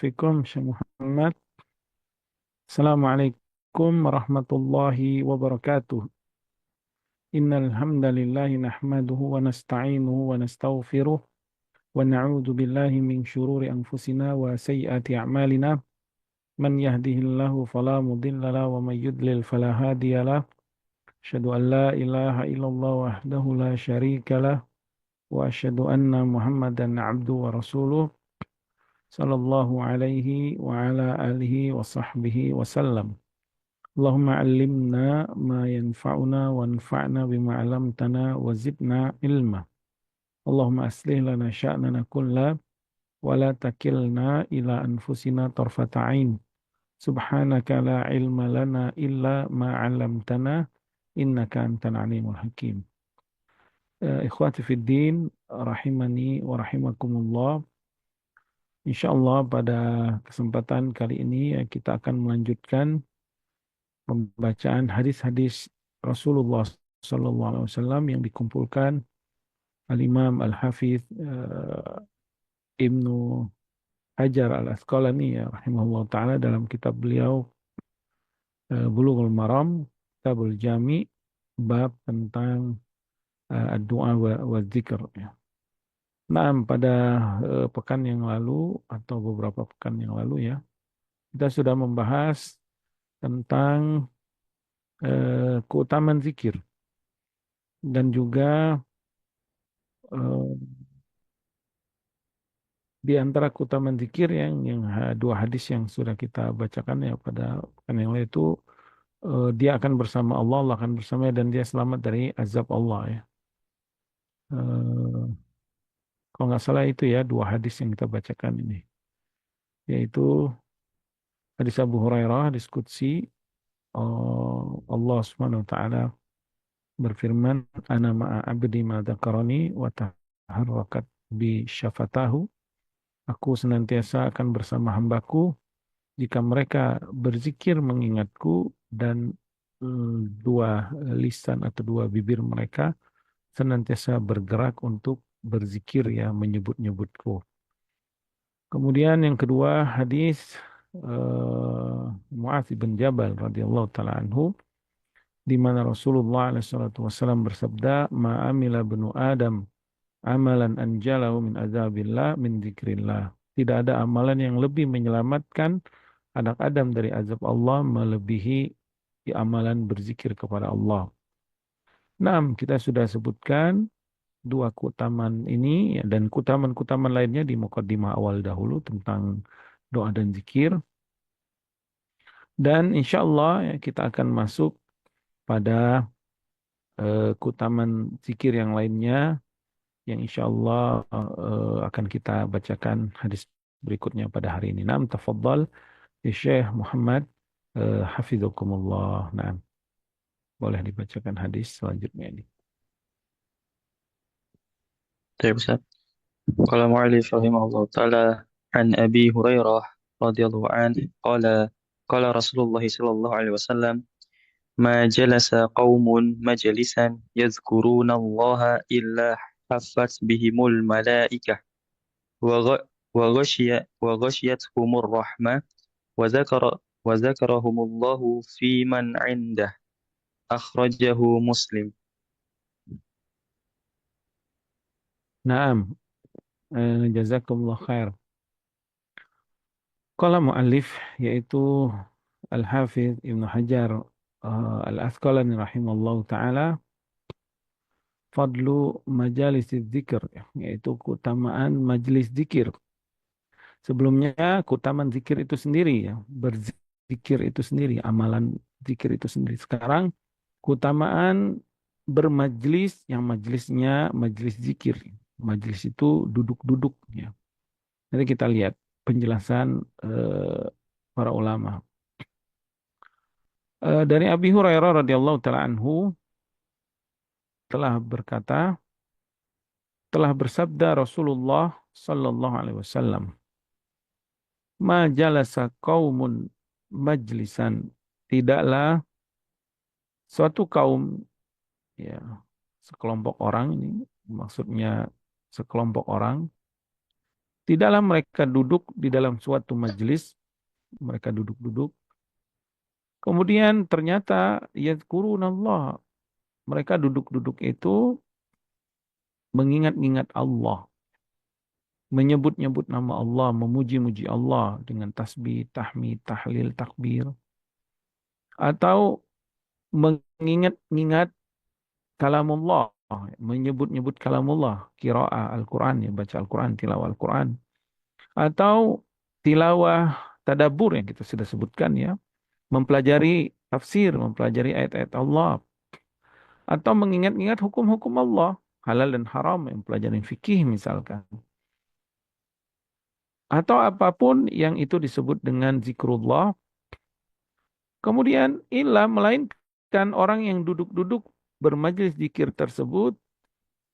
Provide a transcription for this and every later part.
Fikum Syekh Muhammad. Assalamualaikum warahmatullahi wabarakatuh. Innal hamdalillah nahmaduhu wa nasta'inuhu wa nastaghfiruh wa na'udzu billahi min syururi anfusina wa sayyiati a'malina. Man yahdihillahu fala mudilla lahu wa may yudlil fala hadiya lahu. Asyhadu an la ilaha illallah wahdahu la syarika lah wa asyhadu anna Muhammadan 'abduhu wa rasuluh sallallahu alaihi wa ala alihi wa sahbihi wasallam. Allahumma allimna ma yanfa'una wanfa'na bima 'allamtana wa zidna ilma. Allahumma aslih lana sya'nana kulla wa la takilna ila anfusina tarfata 'ain. Subhanaka la ilma lana illa ma 'allamtana innaka antal alimul hakim. Ikhwati fid din rahimani wa rahimakumullah. Insyaallah pada kesempatan kali ini kita akan melanjutkan pembacaan hadis-hadis Rasulullah Sallallahu Alaihi Wasallam yang dikumpulkan Al-Imam Al-Hafidh Ibnu Hajar Al-Asqalani ya rahimahullah taala dalam kitab beliau Bulughul Maram, Kitabul Jami, bab tentang doa wa zikr ya. Nah, pada pekan yang lalu atau beberapa pekan yang lalu ya, kita sudah membahas tentang keutamaan zikir dan juga eh, di antara keutamaan zikir yang dua hadis yang sudah kita bacakan ya pada pekan yang lalu itu dia akan bersama Allah, Allah akan bersamanya dan dia selamat dari azab Allah ya. Eh, Kalau nggak salah itu ya dua hadis yang kita bacakan ini, yaitu hadis Abu Hurairah, hadis Qudsi, Allah Subhanahu Wa Taala berfirman, "Ana ma'a abdi ma dzakarani wa taharrakat bi syafatahu." Aku senantiasa akan bersama hambaku jika mereka berzikir mengingatku dan dua lisan atau dua bibir mereka senantiasa bergerak untuk berzikir ya menyebut-nyebutku. Kemudian yang kedua hadis Mu'adz bin Jabal radhiyallahu taala anhu di mana Rasulullah SAW bersabda, "Ma'amila benu Adam amalan anjalahu min azabillah min dzikrillah." Tidak ada amalan yang lebih menyelamatkan anak Adam dari azab Allah melebihi amalan berzikir kepada Allah. Nah, kita sudah sebutkan dua keutamaan ini ya, dan keutamaan-keutamaan lainnya di mukadimah awal dahulu tentang doa dan zikir. Dan insya Allah ya, kita akan masuk pada keutamaan zikir yang lainnya yang insya Allah akan kita bacakan hadis berikutnya pada hari ini. Naam, tafadhal ya Syekh Muhammad hafizakumullah. Naam, boleh dibacakan hadis selanjutnya ini. طيب أستاذ. قال المؤلف رحمه الله تعالى عن أبي هريرة رضي الله عنه قال رسول الله صلى الله عليه وسلم ما جلس قوم مجلسا يذكرون الله إلا حفت بهم الملائكة وغ وغشيتهم الرحمة وذكرهم الله في من عنده أخرجه مسلم. Naam, jazakumullah khair. Qala muallif yaitu Al-Hafidh Ibnu Hajar Al-Asqalani rahimallahu taala, fadlu majalis dzikir yaitu keutamaan majelis zikir. Sebelumnya keutamaan zikir itu sendiri ya, berzikir itu sendiri, amalan zikir itu sendiri. Sekarang keutamaan bermajlis yang majlisnya majlis zikir. Majlis itu duduk-duduk ya. Nanti kita lihat penjelasan para ulama. Dari Abi Hurairah radhiyallahu taala anhu telah berkata, telah bersabda Rasulullah sallallahu alaihi wasallam, "Ma jalasa qaumun majlisan." Tidaklah suatu kaum ya, sekelompok orang ini maksudnya sekelompok orang Tidaklah mereka duduk di dalam suatu majelis, mereka duduk-duduk. Kemudian ternyata yadhkurun Allah. Mereka duduk-duduk itu mengingat-ingat Allah, menyebut-nyebut nama Allah, memuji-muji Allah dengan tasbih, tahmid, tahlil, takbir, atau mengingat-ingat kalamullah, menyebut-nyebut kalamullah, qiraah Al-Quran, ya, baca Al-Quran, tilawah Al-Quran, atau tilawah tadabbur yang kita sudah sebutkan ya, mempelajari tafsir, mempelajari ayat-ayat Allah, atau mengingat-ingat hukum-hukum Allah, halal dan haram, mempelajari fikih misalkan, atau apapun yang itu disebut dengan zikrullah. Kemudian ilah melainkan orang yang duduk-duduk bermajlis zikir tersebut,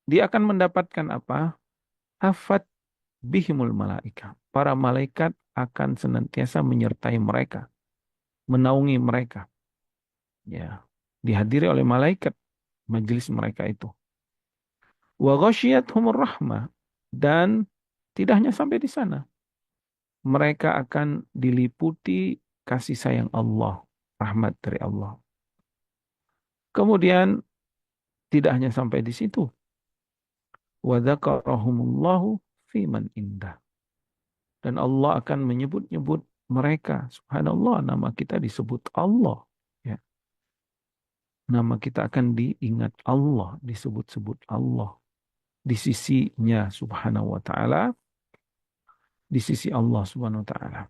dia akan mendapatkan apa? Hafat bihimul malaika. Para malaikat akan senantiasa menyertai mereka, menaungi mereka. Ya, dihadiri oleh malaikat majelis mereka itu. Wa ghasyiyatuhumur rahmah, dan tidak hanya sampai di sana. Mereka akan diliputi kasih sayang Allah, rahmat dari Allah. Kemudian tidak hanya sampai di situ. Wa dzakarahumullahu fi man indah. Dan Allah akan menyebut-nyebut mereka. Subhanallah, nama kita disebut Allah. Ya. Nama kita akan diingat Allah, disebut-sebut Allah. Di sisinya subhanahu wa ta'ala, di sisi Allah subhanahu wa ta'ala.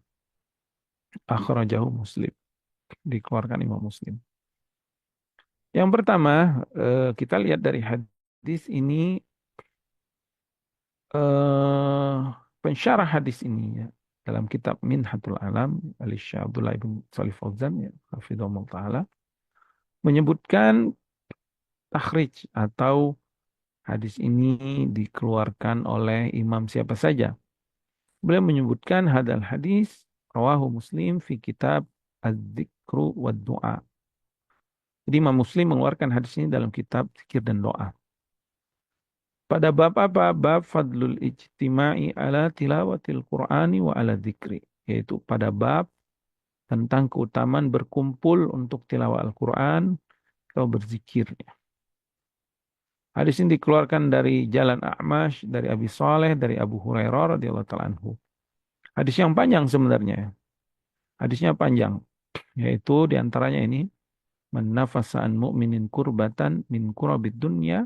Akhrajahu Muslim. Dikeluarkan Imam Muslim. Yang pertama, kita lihat dari hadis ini, eh, pensyarah hadis ini ya, dalam kitab Minhatul Alam, Syekh Abdullah bin Shalih Fauzan, ya, hafizahullah ta'ala, menyebutkan takhrij atau hadis ini dikeluarkan oleh imam siapa saja. Beliau menyebutkan hadal hadis rawahu Muslim fi kitab Az-Dzikru wad Du'a. Jadi Imam Muslim mengeluarkan hadis ini dalam kitab zikir dan doa. Pada bab apa? Bab fadlul ijtima'i ala tilawatil Qur'ani wa ala dzikri. Yaitu pada bab tentang keutamaan berkumpul untuk tilawah Al-Quran atau berzikir. Hadis ini dikeluarkan dari jalan A'mash, dari Abi Saleh, dari Abu Hurairah radhiyallahu ta'ala anhu. Hadis yang panjang sebenarnya. Hadisnya panjang. Yaitu diantaranya ini. Man nafasa an mu'minin kurbatan min kurabid dunya.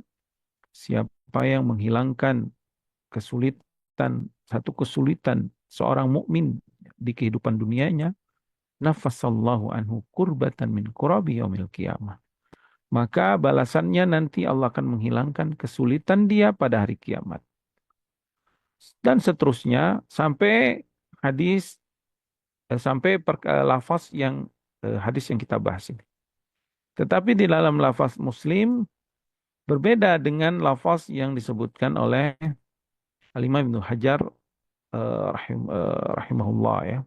Siapa yang menghilangkan kesulitan, satu kesulitan seorang mukmin di kehidupan dunianya. Nafasallahu anhu kurbatan min kurabi yaumil qiyamah. Maka balasannya nanti Allah akan menghilangkan kesulitan dia pada hari kiamat. Dan seterusnya sampai hadis, sampai lafaz yang hadis yang kita bahas ini. Tetapi di dalam lafaz Muslim berbeda dengan lafaz yang disebutkan oleh Al-Imam Ibnu Hajar rahimahullah ya.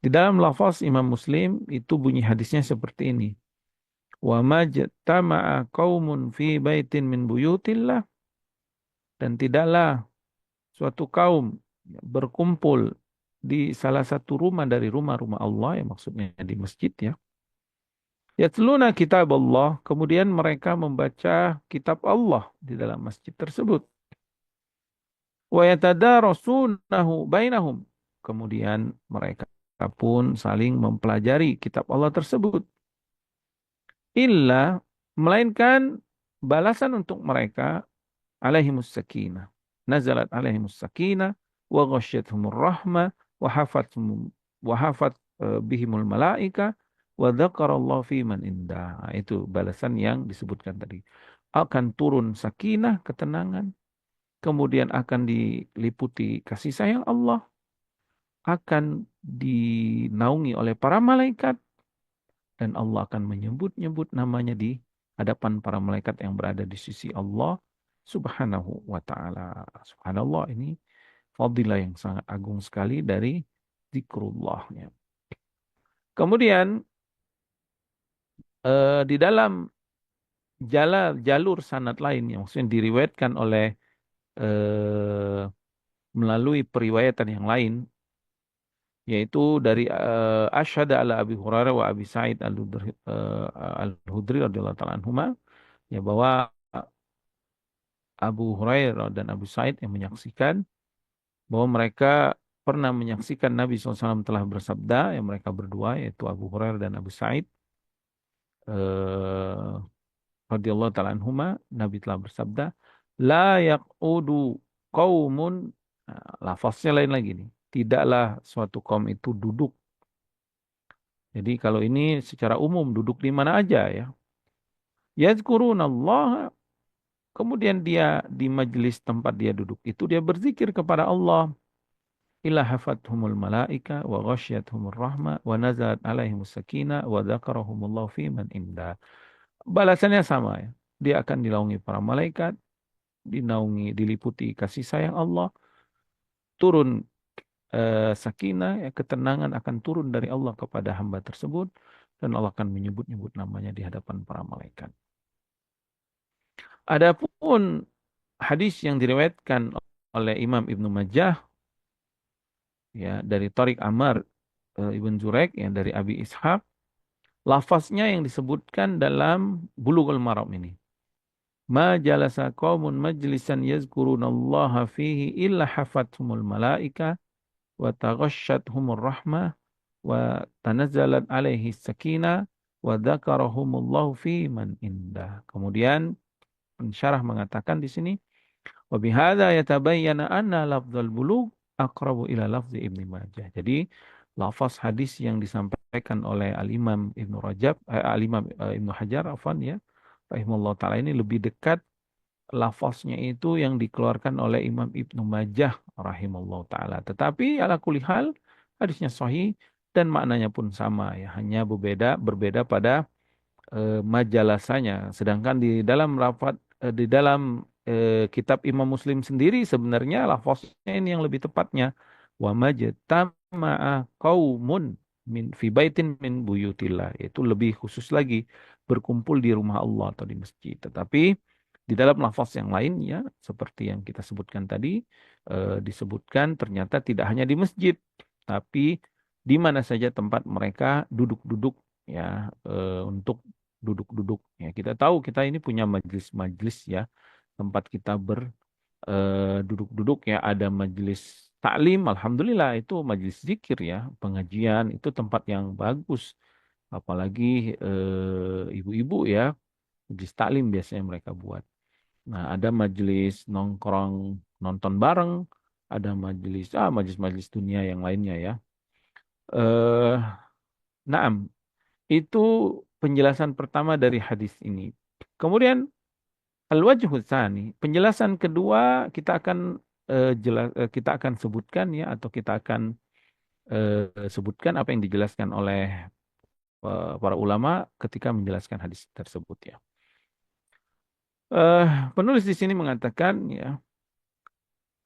Di dalam lafaz Imam Muslim itu bunyi hadisnya seperti ini. Wa majtama'a qaumun fi baitin min buyutillah, dan tidaklah suatu kaum berkumpul di salah satu rumah dari rumah-rumah Allah, yang maksudnya di masjid ya. Yatluna kitab Allah, kemudian mereka membaca kitab Allah di dalam masjid tersebut. Wa yatadarasunahu bainahum, kemudian mereka pun saling mempelajari kitab Allah tersebut. Illa, melainkan balasan untuk mereka alaihimus sakinah. Nazalat alaihimus sakinah wa ghasyiyatuhumur rahmah wa hafat bihimul malaika wa dzakarallahu fi man indah. Nah, itu balasan yang disebutkan tadi. Akan turun sakinah, ketenangan, kemudian akan diliputi kasih sayang Allah, akan dinaungi oleh para malaikat, dan Allah akan menyebut-nyebut namanya di hadapan para malaikat yang berada di sisi Allah subhanahu wa ta'ala. Subhanallah, ini fadilah yang sangat agung sekali dari zikrullahnya. Kemudian di dalam jalur sanad lain yang maksudnya diriwayatkan oleh melalui periwayatan yang lain, yaitu dari Asyhadu ala Abi Hurairah wa Abi Sa'id Al-Hudri radhiyallahu ta'ala anhuma, ya bahwa Abu Hurairah dan Abu Sa'id yang menyaksikan bahwa mereka pernah menyaksikan Nabi SAW telah bersabda, yang mereka berdua yaitu Abu Hurairah dan Abu Sa'id eh, radhiyallahu ta'ala anhuma, Nabi telah bersabda, la yaqudu qaumun, nah, lafaznya lain lagi nih, tidaklah suatu kaum itu duduk. Jadi kalau ini secara umum duduk di mana aja ya. Yazkurunallah, kemudian dia di majelis tempat dia duduk itu dia berzikir kepada Allah. Illa hafathumul malaika wa ghasyiathumur rahmah wa nazalat alaihimus sakinah wa dzakarahumullahu fi man indah. Balasannya sama ya. Dia akan dinaungi para malaikat, dinaungi, diliputi kasih sayang Allah, turun sakinah, ya, ketenangan akan turun dari Allah kepada hamba tersebut, dan Allah akan menyebut-nyebut namanya di hadapan para malaikat. Adapun hadis yang diriwayatkan oleh Imam Ibnu Majah, ya, dari Tariq Amr Ibn Zurek, yang dari Abi Ishaq, lafaznya yang disebutkan dalam Bulughul Maram ini. Ma jalasa qaumun majlisan yazkurunallaha fihi illa hafathumul malaika wa taghasyathumur rahmah wa tanazzalat alaihi sakinah wa dzakarahumullahu fi man indah. Kemudian pensyarah mengatakan di sini, wa bihadza yatabayyana anna lafdzul bulugh aqrabu ila lafzi Ibnu Majah. Jadi lafaz hadis yang disampaikan oleh Al-Imam Ibnu Rajab, Al-Imam Ibnu Hajar afwan ya, rahimahullah taala, ini lebih dekat lafaznya itu yang dikeluarkan oleh Imam Ibnu Majah rahimahullah taala. Tetapi ala kulli hal hadisnya sahih dan maknanya pun sama ya, hanya berbeda pada majalasanya. Sedangkan di dalam di dalam kitab Imam Muslim sendiri sebenarnya lafaznya ini yang lebih tepatnya, wa majtama'a qaumun min fi baitin min buyutillah, itu lebih khusus lagi, berkumpul di rumah Allah atau di masjid. Tetapi di dalam lafaz yang lain ya, seperti yang kita sebutkan tadi, disebutkan ternyata tidak hanya di masjid, tapi di mana saja tempat mereka duduk-duduk ya, untuk duduk-duduk ya. Kita tahu kita ini punya majelis-majelis ya, tempat kita duduk-duduk ya, ada majelis taklim, alhamdulillah itu majelis zikir ya, pengajian itu tempat yang bagus, apalagi ibu-ibu ya, majelis taklim biasanya mereka buat. Nah, ada majelis nongkrong nonton bareng, ada majelis-majelis dunia yang lainnya ya. eh Naam, itu penjelasan pertama dari hadis ini. Kemudian al-wajhul tsani, penjelasan kedua kita akan kita akan sebutkan ya, atau kita akan sebutkan apa yang dijelaskan oleh para ulama ketika menjelaskan hadis tersebut ya. Penulis di sini mengatakan ya,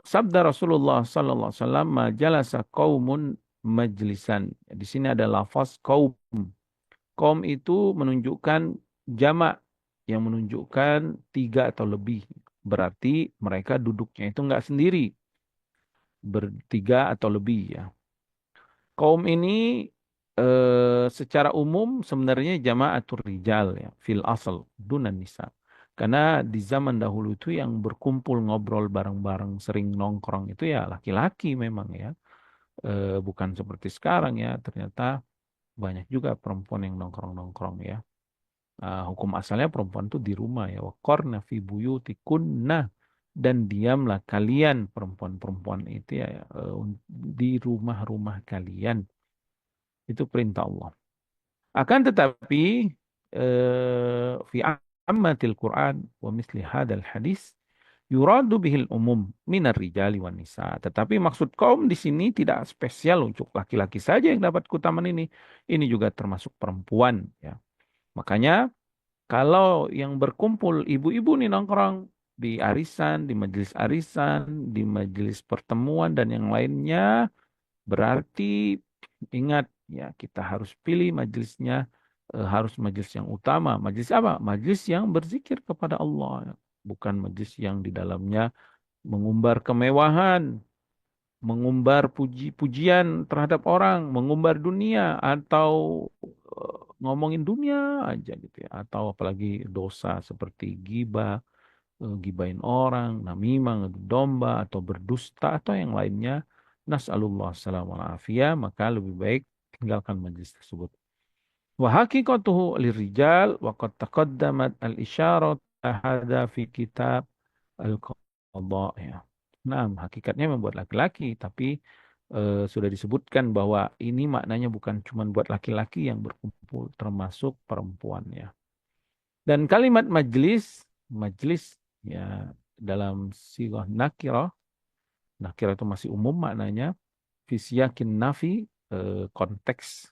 sabda Rasulullah sallallahu alaihi wasallam, majalasa qaumun majlisan. Di sini ada lafaz qaum. Qaum itu menunjukkan jamak, yang menunjukkan tiga atau lebih. Berarti mereka duduknya itu enggak sendiri, bertiga atau lebih ya. Kaum ini secara umum sebenarnya jamaatul rijal ya, fil asal dunan nisa. Karena di zaman dahulu itu yang berkumpul ngobrol bareng-bareng sering nongkrong itu ya laki-laki memang ya. Bukan seperti sekarang ya, ternyata banyak juga perempuan yang nongkrong-nongkrong ya. Hukum asalnya perempuan itu di rumah ya. Waqarna fi buyutikunna, dan diamlah kalian perempuan-perempuan itu ya, di rumah-rumah kalian. Itu perintah Allah. Akan tetapi fi ammatil Quran wa misli hadal hadis yuradu bihil umum minar rijali wan nisa. Tetapi maksud kaum di sini tidak spesial untuk laki-laki saja yang dapat keutamaan ini. Ini juga termasuk perempuan ya. Makanya kalau yang berkumpul ibu-ibu nih nongkrong di arisan, di majelis arisan, di majelis pertemuan dan yang lainnya, berarti ingat ya, kita harus pilih majelisnya, harus majelis yang utama. Majelis apa? Majelis yang berzikir kepada Allah, bukan majelis yang di dalamnya mengumbar kemewahan, mengumbar puji-pujian terhadap orang, mengumbar dunia, atau ngomongin dunia aja gitu ya. Atau apalagi dosa seperti ghibah, gibahin orang, namimah, ngadu domba, atau berdusta, atau yang lainnya. Nas'alullah salam wal afiyah, maka lebih baik tinggalkan majlis tersebut. Wa haqiqatuhu lirijal wa qad taqaddamat al-isyarat hadza fi kitab al-qadha ya. Nah, hakikatnya membuat laki-laki, tapi sudah disebutkan bahwa ini maknanya bukan cuma buat laki-laki yang berkumpul, termasuk perempuan ya. Dan kalimat majlis, majlis ya dalam sighah nakirah, nakirah itu masih umum maknanya, fi siyakin nafi, konteks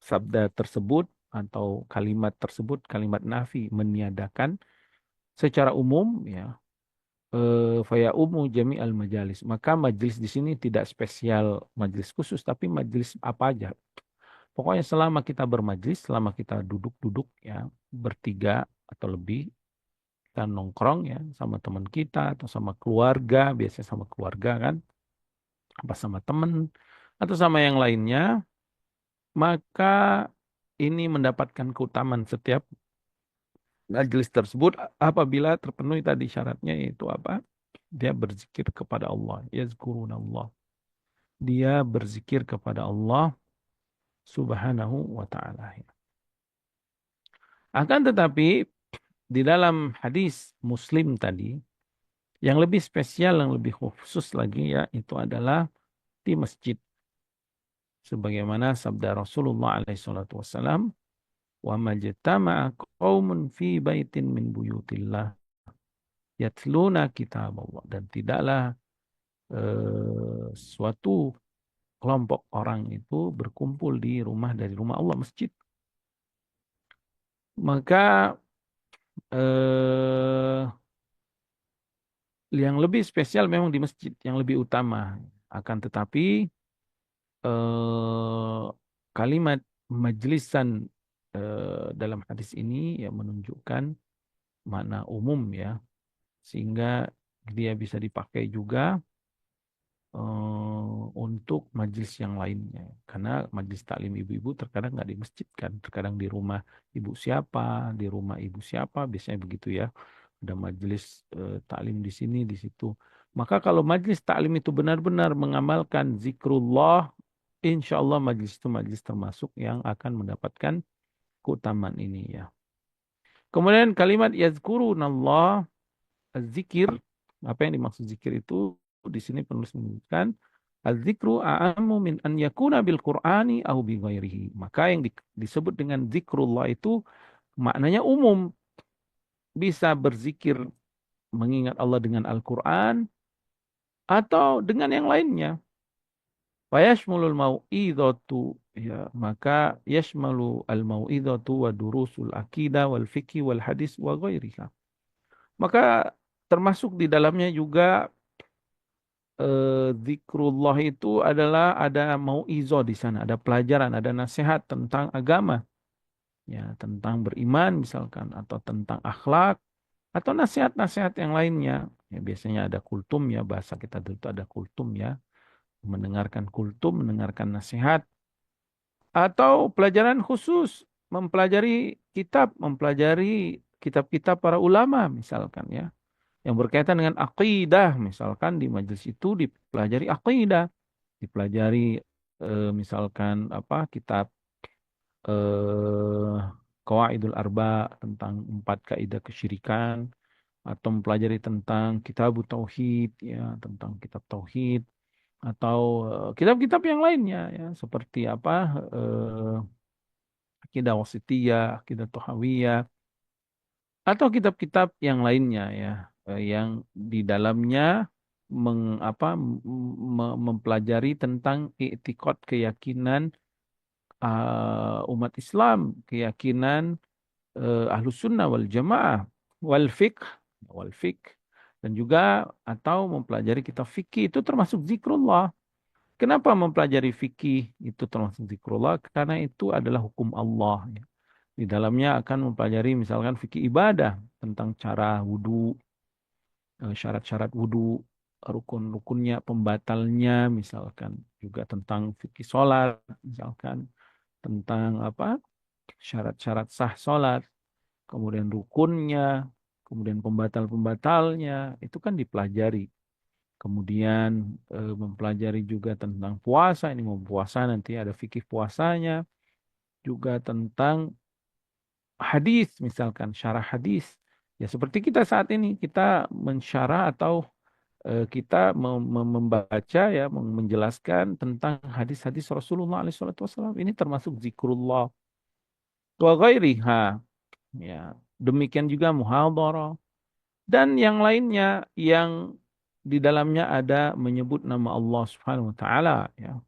sabda tersebut atau kalimat tersebut, kalimat nafi meniadakan secara umum ya, faya umu jami al majalis. Maka majlis di sini tidak spesial majlis khusus, tapi majlis apa aja. Pokoknya selama kita bermajlis, selama kita duduk-duduk ya bertiga atau lebih, kita nongkrong ya sama teman kita atau sama keluarga, biasanya sama keluarga kan, apa sama teman atau sama yang lainnya, maka ini mendapatkan keutamaan setiap majelis tersebut apabila terpenuhi tadi syaratnya, yaitu apa? Dia berzikir kepada Allah, yazkurunallah. Dia berzikir kepada Allah Subhanahu wa taala. Akan tetapi di dalam hadis Muslim tadi yang lebih spesial, yang lebih khusus lagi ya, itu adalah di masjid. Sebagaimana sabda Rasulullah SAW, wa majtama'a qaumun fi baitin min buyutillah yatluna kitab Allah. Dan tidaklah suatu kelompok orang itu berkumpul di rumah dari rumah Allah, masjid. Maka eh, yang lebih spesial memang di masjid, yang lebih utama. Akan tetapi eh, kalimat majlisan dalam hadis ini ya menunjukkan makna umum ya, sehingga dia bisa dipakai juga untuk majelis yang lainnya. Karena majelis taklim ibu-ibu terkadang nggak di masjid kan, terkadang di rumah ibu siapa, di rumah ibu siapa, biasanya begitu ya. Ada majelis taklim di sini, di situ. Maka kalau majelis taklim itu benar-benar mengamalkan zikrullah, insya Allah majelis itu majelis termasuk yang akan mendapatkan keutamaan ini ya. Kemudian kalimat yazkurunallah, zikir, apa yang dimaksud zikir itu? Di sini penulis menyebutkan az-zikru a'ammu min an yakuna bil Qur'ani au bi ghairihi. Maka yang disebut dengan zikrullah itu maknanya umum. Bisa berzikir mengingat Allah dengan Al-Qur'an atau dengan yang lainnya. Wa yashmulul mau'idhatu ya, maka yashmalu al-mau'idhatu wa durusul aqidah wal fikih wal hadis wa ghairiha. Maka termasuk di dalamnya juga zikrullah itu adalah ada mauizah di sana, ada pelajaran, ada nasihat tentang agama, ya, tentang beriman misalkan, atau tentang akhlak, atau nasihat-nasihat yang lainnya. Ya, biasanya ada kultum ya, bahasa kita dulu itu ada kultum ya, mendengarkan kultum, mendengarkan nasihat, atau pelajaran khusus, mempelajari kitab, mempelajari kitab-kitab para ulama misalkan ya, yang berkaitan dengan akidah, misalkan di majelis itu dipelajari akidah, dipelajari misalkan apa kitab eh, Qawaidul Arba tentang empat kaidah kesyirikan, atau mempelajari tentang kitab tauhid ya, tentang kitab tauhid, atau kitab-kitab yang lainnya ya, seperti apa akidah wasitiyah, akidah tahawiyah, atau kitab-kitab yang lainnya ya, yang di dalamnya mempelajari tentang i'tikad, keyakinan umat Islam, keyakinan ahlus sunnah wal jamaah, wal fiqh, dan juga atau mempelajari kitab fikih, itu termasuk zikrullah. Kenapa mempelajari fikih itu termasuk zikrullah? Karena itu adalah hukum Allah ya. Di dalamnya akan mempelajari misalkan fikih ibadah tentang cara wudhu, syarat-syarat wudhu, rukun-rukunnya, pembatalnya, misalkan juga tentang fikih sholat, misalkan tentang apa syarat-syarat sah sholat, kemudian rukunnya, kemudian pembatal-pembatalnya, itu kan dipelajari. Kemudian mempelajari juga tentang puasa, ini mau puasa nanti ada fikih puasanya, juga tentang hadis, misalkan syarah hadis. Ya seperti kita saat ini, kita mensyarah atau kita membaca ya menjelaskan tentang hadis-hadis Rasulullah SAW. Ini termasuk zikrullah wa ghairiha. Ya, demikian juga muhadharah dan yang lainnya yang di dalamnya ada menyebut nama Allah Subhanahu wa taala ya.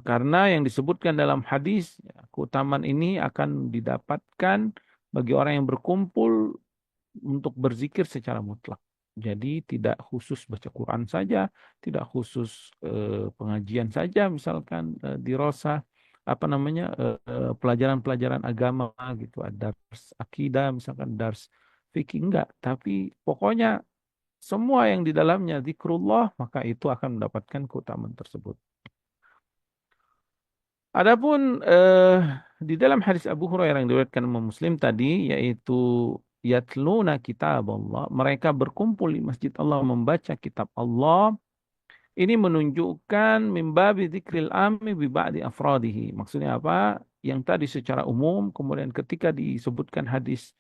Karena yang disebutkan dalam hadis ya, keutamaan ini akan didapatkan bagi orang yang berkumpul untuk berzikir secara mutlak. Jadi tidak khusus baca Quran saja, tidak khusus pengajian saja, misalkan di Rosa apa namanya pelajaran-pelajaran agama gitu, ada dars akidah, misalkan dars fikih enggak, tapi pokoknya semua yang di dalamnya zikrullah maka itu akan mendapatkan keutamaan tersebut. Adapun di dalam hadis Abu Hurairah yang diriwayatkan Imam Muslim tadi yaitu yatluna kitab Allah, mereka berkumpul di masjid Allah membaca kitab Allah. Ini menunjukkan mimbabi dzikril ammi bi ba'di afradihi. Maksudnya apa? Yang tadi secara umum, kemudian ketika disebutkan hadis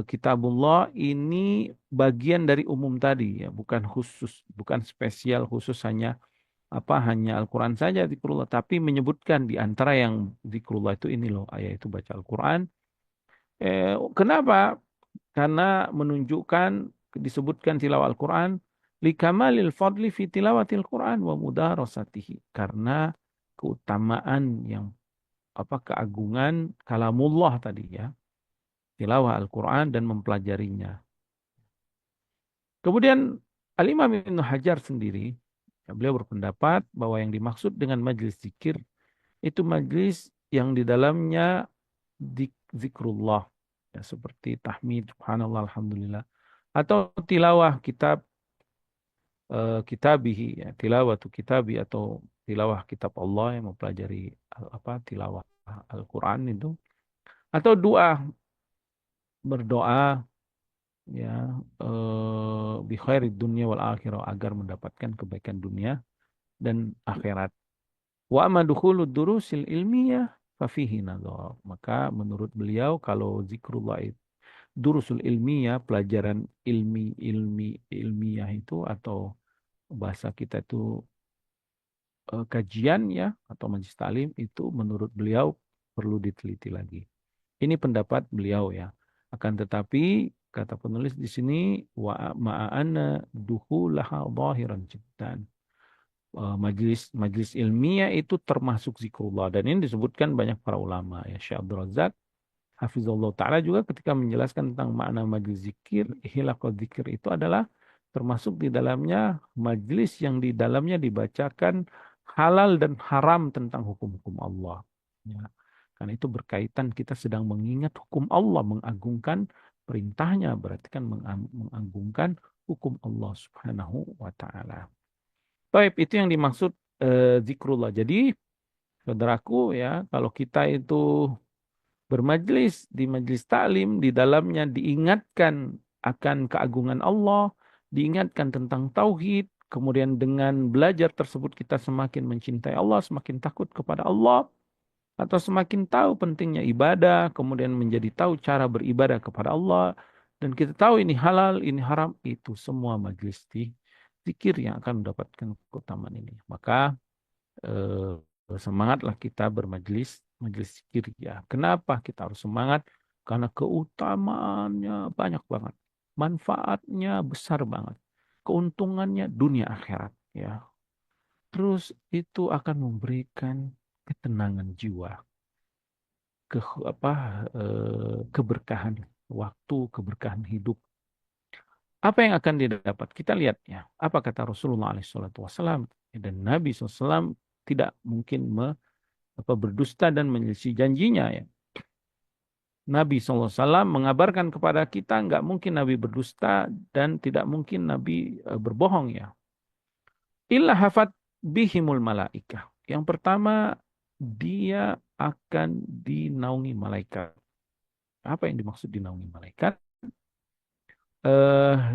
kitabullah ini bagian dari umum tadi ya, bukan khusus, bukan spesial khusus hanya Al-Quran saja zikrullah, tapi menyebutkan di antara yang zikrullah itu ini loh, ayat itu baca Al-Quran. Kenapa? Karena menunjukkan disebutkan tilawah Al-Quran likamalil fadli fi tilawatil Quran wa mudarasatihi. Karena keutamaan yang apa keagungan kalamullah tadi ya, tilawah Al-Quran dan mempelajarinya. Kemudian Al-Imam Ibnu Hajar sendiri, ya, beliau berpendapat bahwa yang dimaksud dengan majelis zikir itu majelis yang di dalamnya zikrullah, ya, seperti tahmid, subhanallah, alhamdulillah, atau tilawah kitabihi, ya, tilawatu kitabi atau tilawah kitab Allah yang mempelajari apa tilawah Al-Quran itu, atau doa berdoa ya bi khairid dunya wal akhirah agar mendapatkan kebaikan dunia dan akhirat. Wa amma dukhulud durusil ilmiyah fa fihi nadhar. Maka menurut beliau kalau zikrullah itu durusul ilmiyah, pelajaran ilmiah itu atau bahasa kita itu kajian ya atau majelis talim itu menurut beliau perlu diteliti lagi. Ini pendapat beliau ya. Akan tetapi kata penulis di sini wa ma'ana duhulaha dhahiran jiddan. Majelis majelis ilmiah itu termasuk zikrullah dan ini disebutkan banyak para ulama ya Syekh Abdul Razak Hafizullah Ta'ala juga ketika menjelaskan tentang makna majelis zikir, hilaqah zikir itu adalah termasuk di dalamnya majelis yang di dalamnya dibacakan halal dan haram tentang hukum-hukum Allah. Ya. Karena itu berkaitan kita sedang mengingat hukum Allah, mengagungkan perintahnya, berarti kan mengagungkan hukum Allah Subhanahu wa Ta'ala. Baik, itu yang dimaksud zikrullah. Jadi, saudaraku ya, kalau kita itu bermajlis di majlis taklim, di dalamnya diingatkan akan keagungan Allah, diingatkan tentang tauhid, kemudian dengan belajar tersebut kita semakin mencintai Allah, semakin takut kepada Allah, atau semakin tahu pentingnya ibadah, kemudian menjadi tahu cara beribadah kepada Allah, dan kita tahu ini halal, ini haram, itu semua majlis zikir yang akan mendapatkan keutamaan ini. Maka semangatlah kita bermajlis majelis zikir ya. Kenapa kita harus semangat? Karena keutamaannya banyak banget. Manfaatnya besar banget. Keuntungannya dunia akhirat ya. Terus itu akan memberikan ketenangan jiwa, ke apa keberkahan waktu, keberkahan hidup. Apa yang akan didapat? Kita lihat ya. Apa kata Rasulullah SAW dan Nabi SAW tidak mungkin berdusta dan menyelisih janjinya ya. Nabi SAW mengabarkan kepada kita nggak mungkin Nabi berdusta dan tidak mungkin Nabi berbohong ya. Illa hafat bihimul malaikah. Yang pertama, dia akan dinaungi malaikat. Apa yang dimaksud dinaungi malaikat?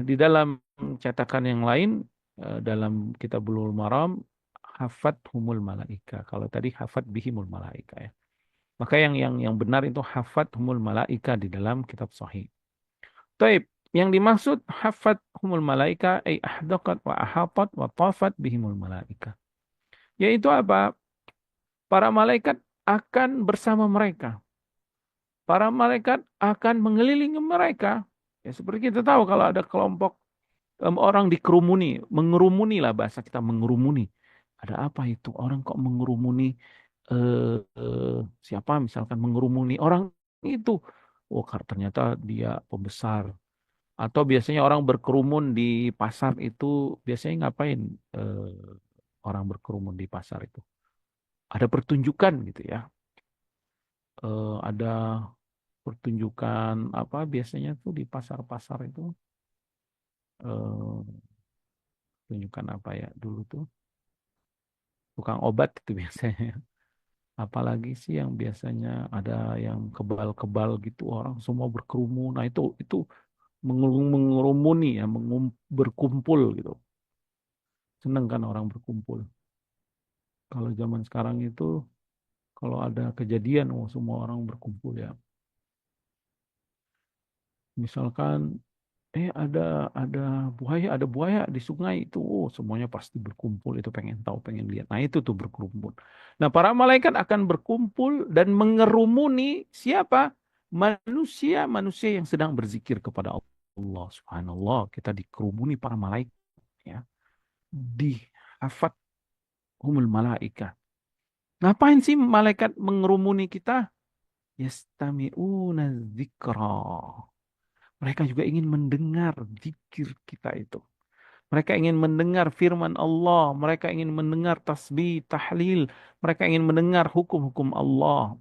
Di dalam cetakan yang lain, dalam kitab Bulughul Maram, hafat humul malaika. Kalau tadi hafat bihimul malaika ya. Maka yang benar itu hafat humul malaika di dalam kitab Sahih. Taib, yang dimaksud hafat humul malaika ay ahdaqat wa ahatat wa tafat bihimul malaika. Yaitu apa? Para malaikat akan bersama mereka. Para malaikat akan mengelilingi mereka. Ya, seperti kita tahu kalau ada kelompok orang dikerumuni, mengerumuni lah bahasa kita mengerumuni. Ada apa itu? Orang kok mengerumuni siapa misalkan mengerumuni orang itu? Oh, ternyata dia pembesar. Atau biasanya orang berkerumun di pasar itu biasanya ngapain orang berkerumun di pasar itu? Ada pertunjukan gitu ya. Ada pertunjukan apa biasanya tuh di pasar-pasar itu eh, pertunjukan apa ya dulu tuh tukang obat itu biasanya. Apalagi sih yang biasanya ada yang kebal-kebal gitu orang semua berkerumun. Nah itu mengerumuni ya, berkumpul gitu. Seneng kan orang berkumpul. Kalau zaman sekarang itu kalau ada kejadian oh, semua orang berkumpul ya. Misalkan ada ada buaya di sungai itu, oh, semuanya pasti berkumpul itu pengen tahu, pengen lihat. Nah itu tuh berkerumun. Nah para malaikat akan berkumpul dan mengerumuni siapa? Manusia yang sedang berzikir kepada Allah. Subhanallah, kita dikerumuni para malaikat ya. Di hafat humul malaika. Ngapain sih malaikat mengerumuni kita? Yastami'una dzikra. Mereka juga ingin mendengar zikir kita itu. Mereka ingin mendengar firman Allah. Mereka ingin mendengar tasbih, tahlil. Mereka ingin mendengar hukum-hukum Allah.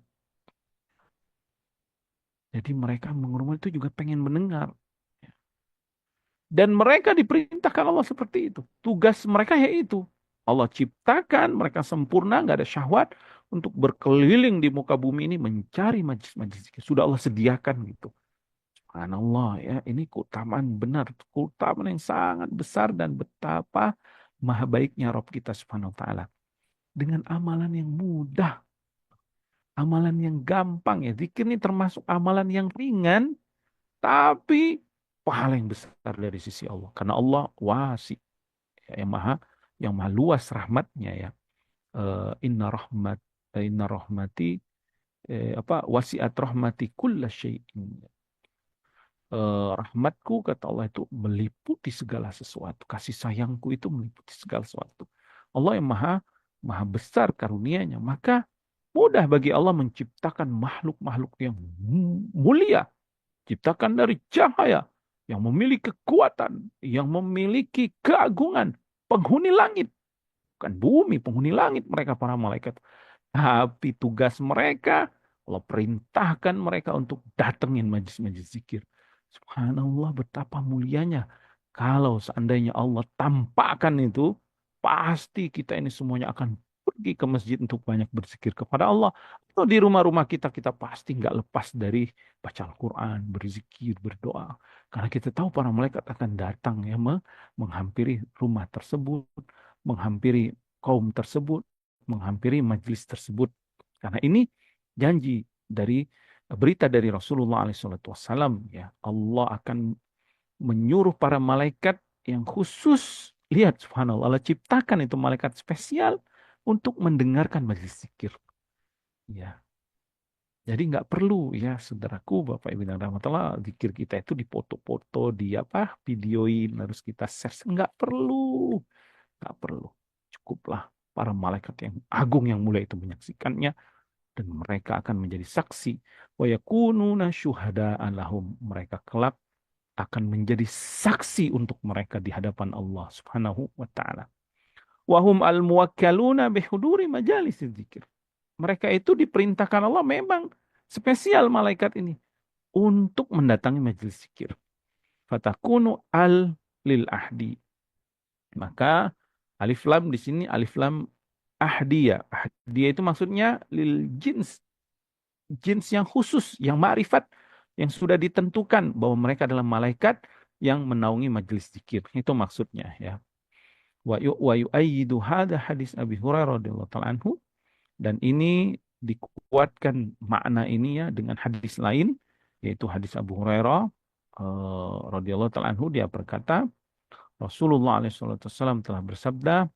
Jadi mereka mengurung itu juga pengen mendengar. Dan mereka diperintahkan Allah seperti itu. Tugas mereka yaitu Allah ciptakan mereka sempurna, nggak ada syahwat untuk berkeliling di muka bumi ini mencari majlis-majlis zikir. Sudah Allah sediakan gitu. Subhanallah ya, ini keutamaan benar, keutamaan yang sangat besar dan betapa maha baiknya Rob kita Subhanahu wa taala. Dengan amalan yang mudah, amalan yang gampang ya. Zikir ini termasuk amalan yang ringan tapi pahala yang besar dari sisi Allah. Karena Allah wasi, ya, yang maha luas rahmatnya ya. Inna rahmati apa wasiat rahmati kulla syai'in. Rahmatku kata Allah itu meliputi segala sesuatu. Kasih sayangku itu meliputi segala sesuatu. Allah yang maha besar karunianya. Maka mudah bagi Allah menciptakan makhluk-makhluk yang mulia. Ciptakan dari cahaya. Yang memiliki kekuatan. Yang memiliki keagungan. Penghuni langit. Bukan bumi, penghuni langit mereka para malaikat. Tapi tugas mereka, Allah perintahkan mereka untuk datengin majlis-majlis zikir. Subhanallah betapa mulianya. Kalau seandainya Allah tampakkan itu, pasti kita ini semuanya akan pergi ke masjid untuk banyak berzikir kepada Allah. Atau di rumah-rumah kita, kita pasti nggak lepas dari baca Al-Quran, berzikir, berdoa. Karena kita tahu para malaikat akan datang ya menghampiri rumah tersebut, menghampiri kaum tersebut, menghampiri majlis tersebut. Karena ini janji dari berita dari Rasulullah SAW ya, Allah akan menyuruh para malaikat yang khusus, lihat subhanallah, Allah ciptakan itu malaikat spesial untuk mendengarkan majlis zikir. Ya, jadi nggak perlu ya saudaraku, Bapak Ibu dan rahmatullah, zikir kita itu dipoto-foto, di apa, videoin, harus kita share. Nggak perlu, nggak perlu. Cukuplah para malaikat yang agung yang mulia itu menyaksikannya dan mereka akan menjadi saksi. Wa yakununa syuhada'an lahum. Mereka kelak akan menjadi saksi untuk mereka di hadapan Allah Subhanahu wa taala. Wa hum al-muwakkaluna bihuduri majalis dzikir. Mereka itu diperintahkan Allah memang spesial malaikat ini untuk mendatangi majelis zikir. Fatakunu al lil ahdi. Maka alif lam di sini alif lam ahdiyah. Ahdiyah itu maksudnya lil jins, jins yang khusus, yang ma'rifat, yang sudah ditentukan bahwa mereka adalah malaikat yang menaungi majelis zikir. Itu maksudnya ya. Wa yu'ayyidu hadha hadis Abi Hurairah radhiyallahu ta'ala anhu, dan ini dikuatkan makna ini ya dengan hadis lain, yaitu hadis Abu Hurairah radhiyallahu ta'ala anhu. Dia berkata, Rasulullah SAW telah bersabda,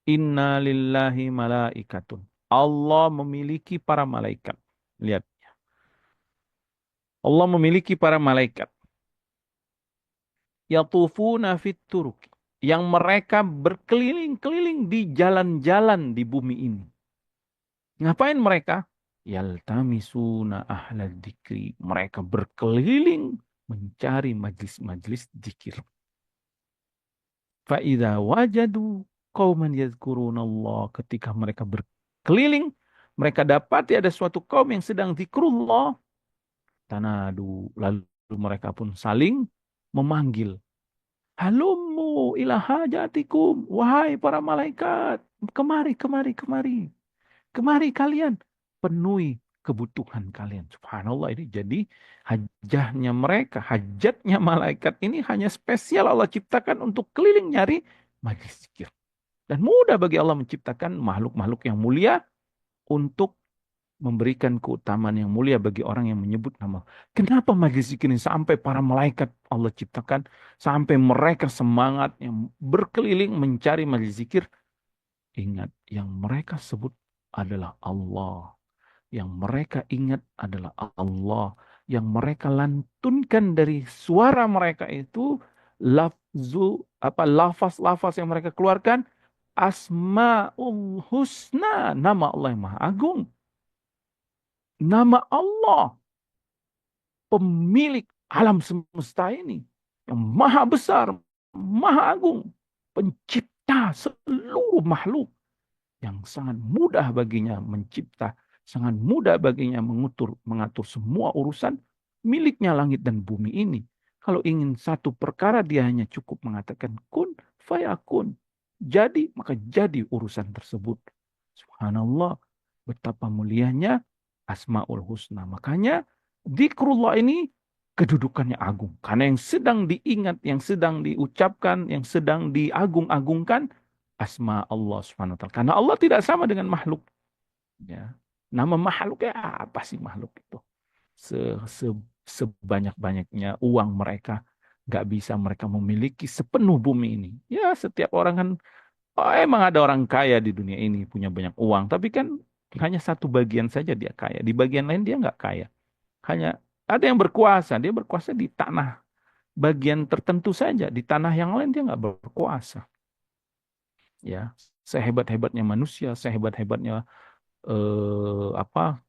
Inna lillahi malaikatun. Allah memiliki para malaikat. Lihat, Allah memiliki para malaikat. Yatufuna fit turuq, yang mereka berkeliling-keliling di jalan-jalan di bumi ini. Ngapain mereka? Yaltamisuna ahla dzikri. Mereka berkeliling mencari majlis-majlis zikir. Fa'idha wajadu qauman yadhkurunallah. Ketika mereka berkeliling, mereka dapati ada suatu kaum yang sedang zikrullah. Tanadu. Lalu mereka pun saling memanggil. Halummu ila hajatikum. Wahai para malaikat. Kemari, kemari, kemari. Kemari kalian. Penuhi kebutuhan kalian. Subhanallah, ini jadi hajatnya mereka. Hajatnya malaikat ini hanya spesial Allah ciptakan untuk keliling nyari majlis zikir. Dan mudah bagi Allah menciptakan makhluk-makhluk yang mulia untuk memberikan keutamaan yang mulia bagi orang yang menyebut nama. Kenapa majlis zikir ini sampai para malaikat Allah ciptakan, sampai mereka semangat yang berkeliling mencari majlis zikir? Ingat, yang mereka sebut adalah Allah. Yang mereka ingat adalah Allah. Yang mereka lantunkan dari suara mereka itu lafaz-lafaz yang mereka keluarkan, Asmaul Husna, nama Allah yang Maha Agung. Nama Allah, pemilik alam semesta ini, yang maha besar, maha agung, pencipta seluruh makhluk, yang sangat mudah baginya mencipta, sangat mudah baginya mengatur semua urusan miliknya langit dan bumi ini. Kalau ingin satu perkara, dia hanya cukup mengatakan kun fayakun. Jadi, maka jadi urusan tersebut. Subhanallah, betapa mulianya Asmaul Husna. Makanya zikrullah ini kedudukannya agung. Karena yang sedang diingat, yang sedang diucapkan, yang sedang diagung-agungkan asma Allah Subhanahu wa taala. Karena Allah tidak sama dengan makhluk. Ya. Nama makhluknya apa sih makhluk itu? Se, se, Sebanyak-banyaknya uang mereka nggak bisa mereka memiliki sepenuh bumi ini. Ya, setiap orang kan, oh, emang ada orang kaya di dunia ini punya banyak uang, tapi kan hanya satu bagian saja dia kaya. Di bagian lain dia nggak kaya. Hanya ada yang berkuasa, dia berkuasa di tanah bagian tertentu saja. Di tanah yang lain dia nggak berkuasa. Ya, sehebat-hebatnya manusia, sehebat-hebatnya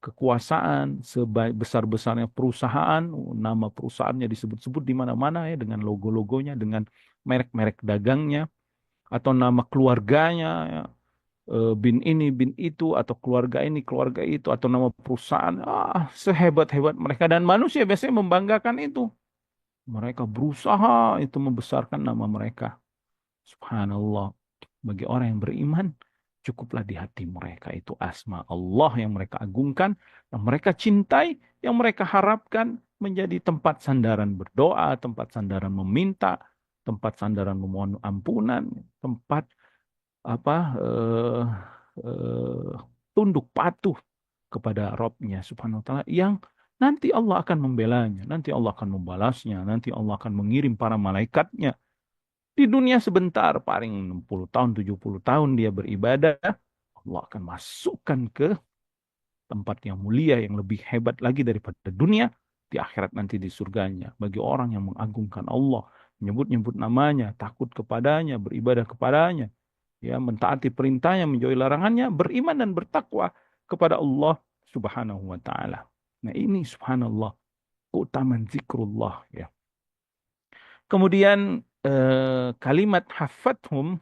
kekuasaan, sebesar-besarnya perusahaan, nama perusahaannya disebut-sebut di mana-mana ya dengan logo-logonya, dengan merek-merek dagangnya, atau nama keluarganya ya, bin ini, bin itu, atau keluarga ini, keluarga itu, atau nama perusahaan, sehebat-hebat mereka. Dan manusia biasanya membanggakan itu. Mereka berusaha itu membesarkan nama mereka. Subhanallah. Bagi orang yang beriman, cukuplah di hati mereka itu asma Allah yang mereka agungkan, yang mereka cintai, yang mereka harapkan menjadi tempat sandaran berdoa, tempat sandaran meminta, tempat sandaran memohon ampunan, tempat apa eh, eh, tunduk patuh kepada Robnya Subhanahu wa taala, yang nanti Allah akan membelanya, nanti Allah akan membalasnya, nanti Allah akan mengirim para malaikatnya. Di dunia sebentar, paling 60 tahun, 70 tahun dia beribadah, Allah akan masukkan ke tempat yang mulia, yang lebih hebat lagi daripada dunia, di akhirat nanti di surganya. Bagi orang yang mengagungkan Allah, menyebut-nyebut namanya, takut kepadanya, beribadah kepadanya, ya, mentaati perintahnya, menjauhi larangannya, beriman dan bertakwa kepada Allah Subhanahu wa taala. Nah, ini subhanallah keutamaan zikrullah ya. Kemudian kalimat hafathum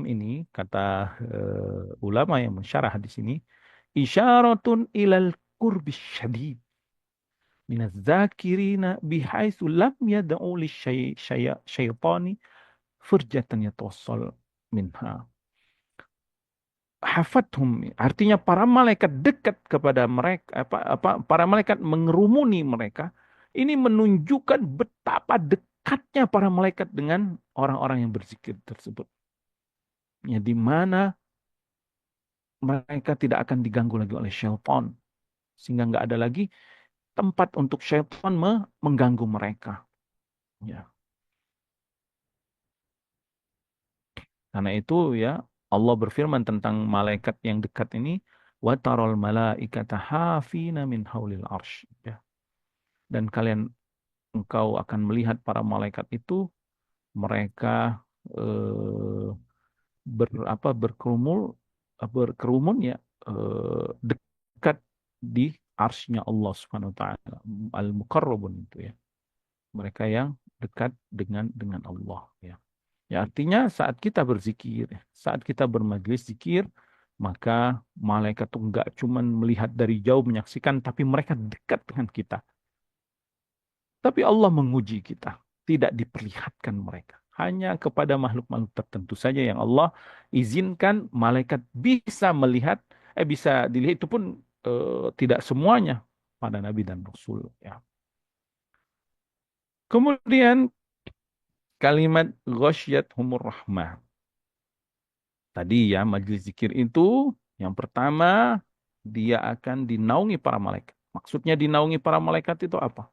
ini kata ulama yang mensyarah di sini, isyaratun ilal qurbi syadid minaz zakirina bihaitsu lam yad'u lisyaitani furjatan yatawassal minha. Hafathum, artinya para malaikat dekat kepada mereka, para malaikat mengerumuni mereka. Ini menunjukkan betapa dekatnya para malaikat dengan orang-orang yang berzikir tersebut. Ya, di mana mereka tidak akan diganggu lagi oleh syaitan, sehingga nggak ada lagi tempat untuk syaitan mengganggu mereka. Ya, karena itu ya Allah berfirman tentang malaikat yang dekat ini, wa taral malaikata hafina min haulil arsy. Ya. Dan engkau akan melihat para malaikat itu mereka eh, berkerumun ya dekat di arsy-Nya Allah Subhanahu wa taala, al-muqarrabun itu ya. Mereka yang dekat dengan Allah ya. Ya artinya saat kita berzikir, saat kita bermajlis zikir, maka malaikat itu enggak cuman melihat dari jauh menyaksikan, tapi mereka dekat dengan kita. Tapi Allah menguji kita, tidak diperlihatkan mereka. Hanya kepada makhluk-makhluk tertentu saja yang Allah izinkan malaikat bisa melihat, bisa dilihat, itu pun tidak semuanya pada Nabi dan Rasul. Ya. Kemudian kalimat humur rahmah. Tadi ya, majelis zikir itu yang pertama dia akan dinaungi para malaikat. Maksudnya dinaungi para malaikat itu apa?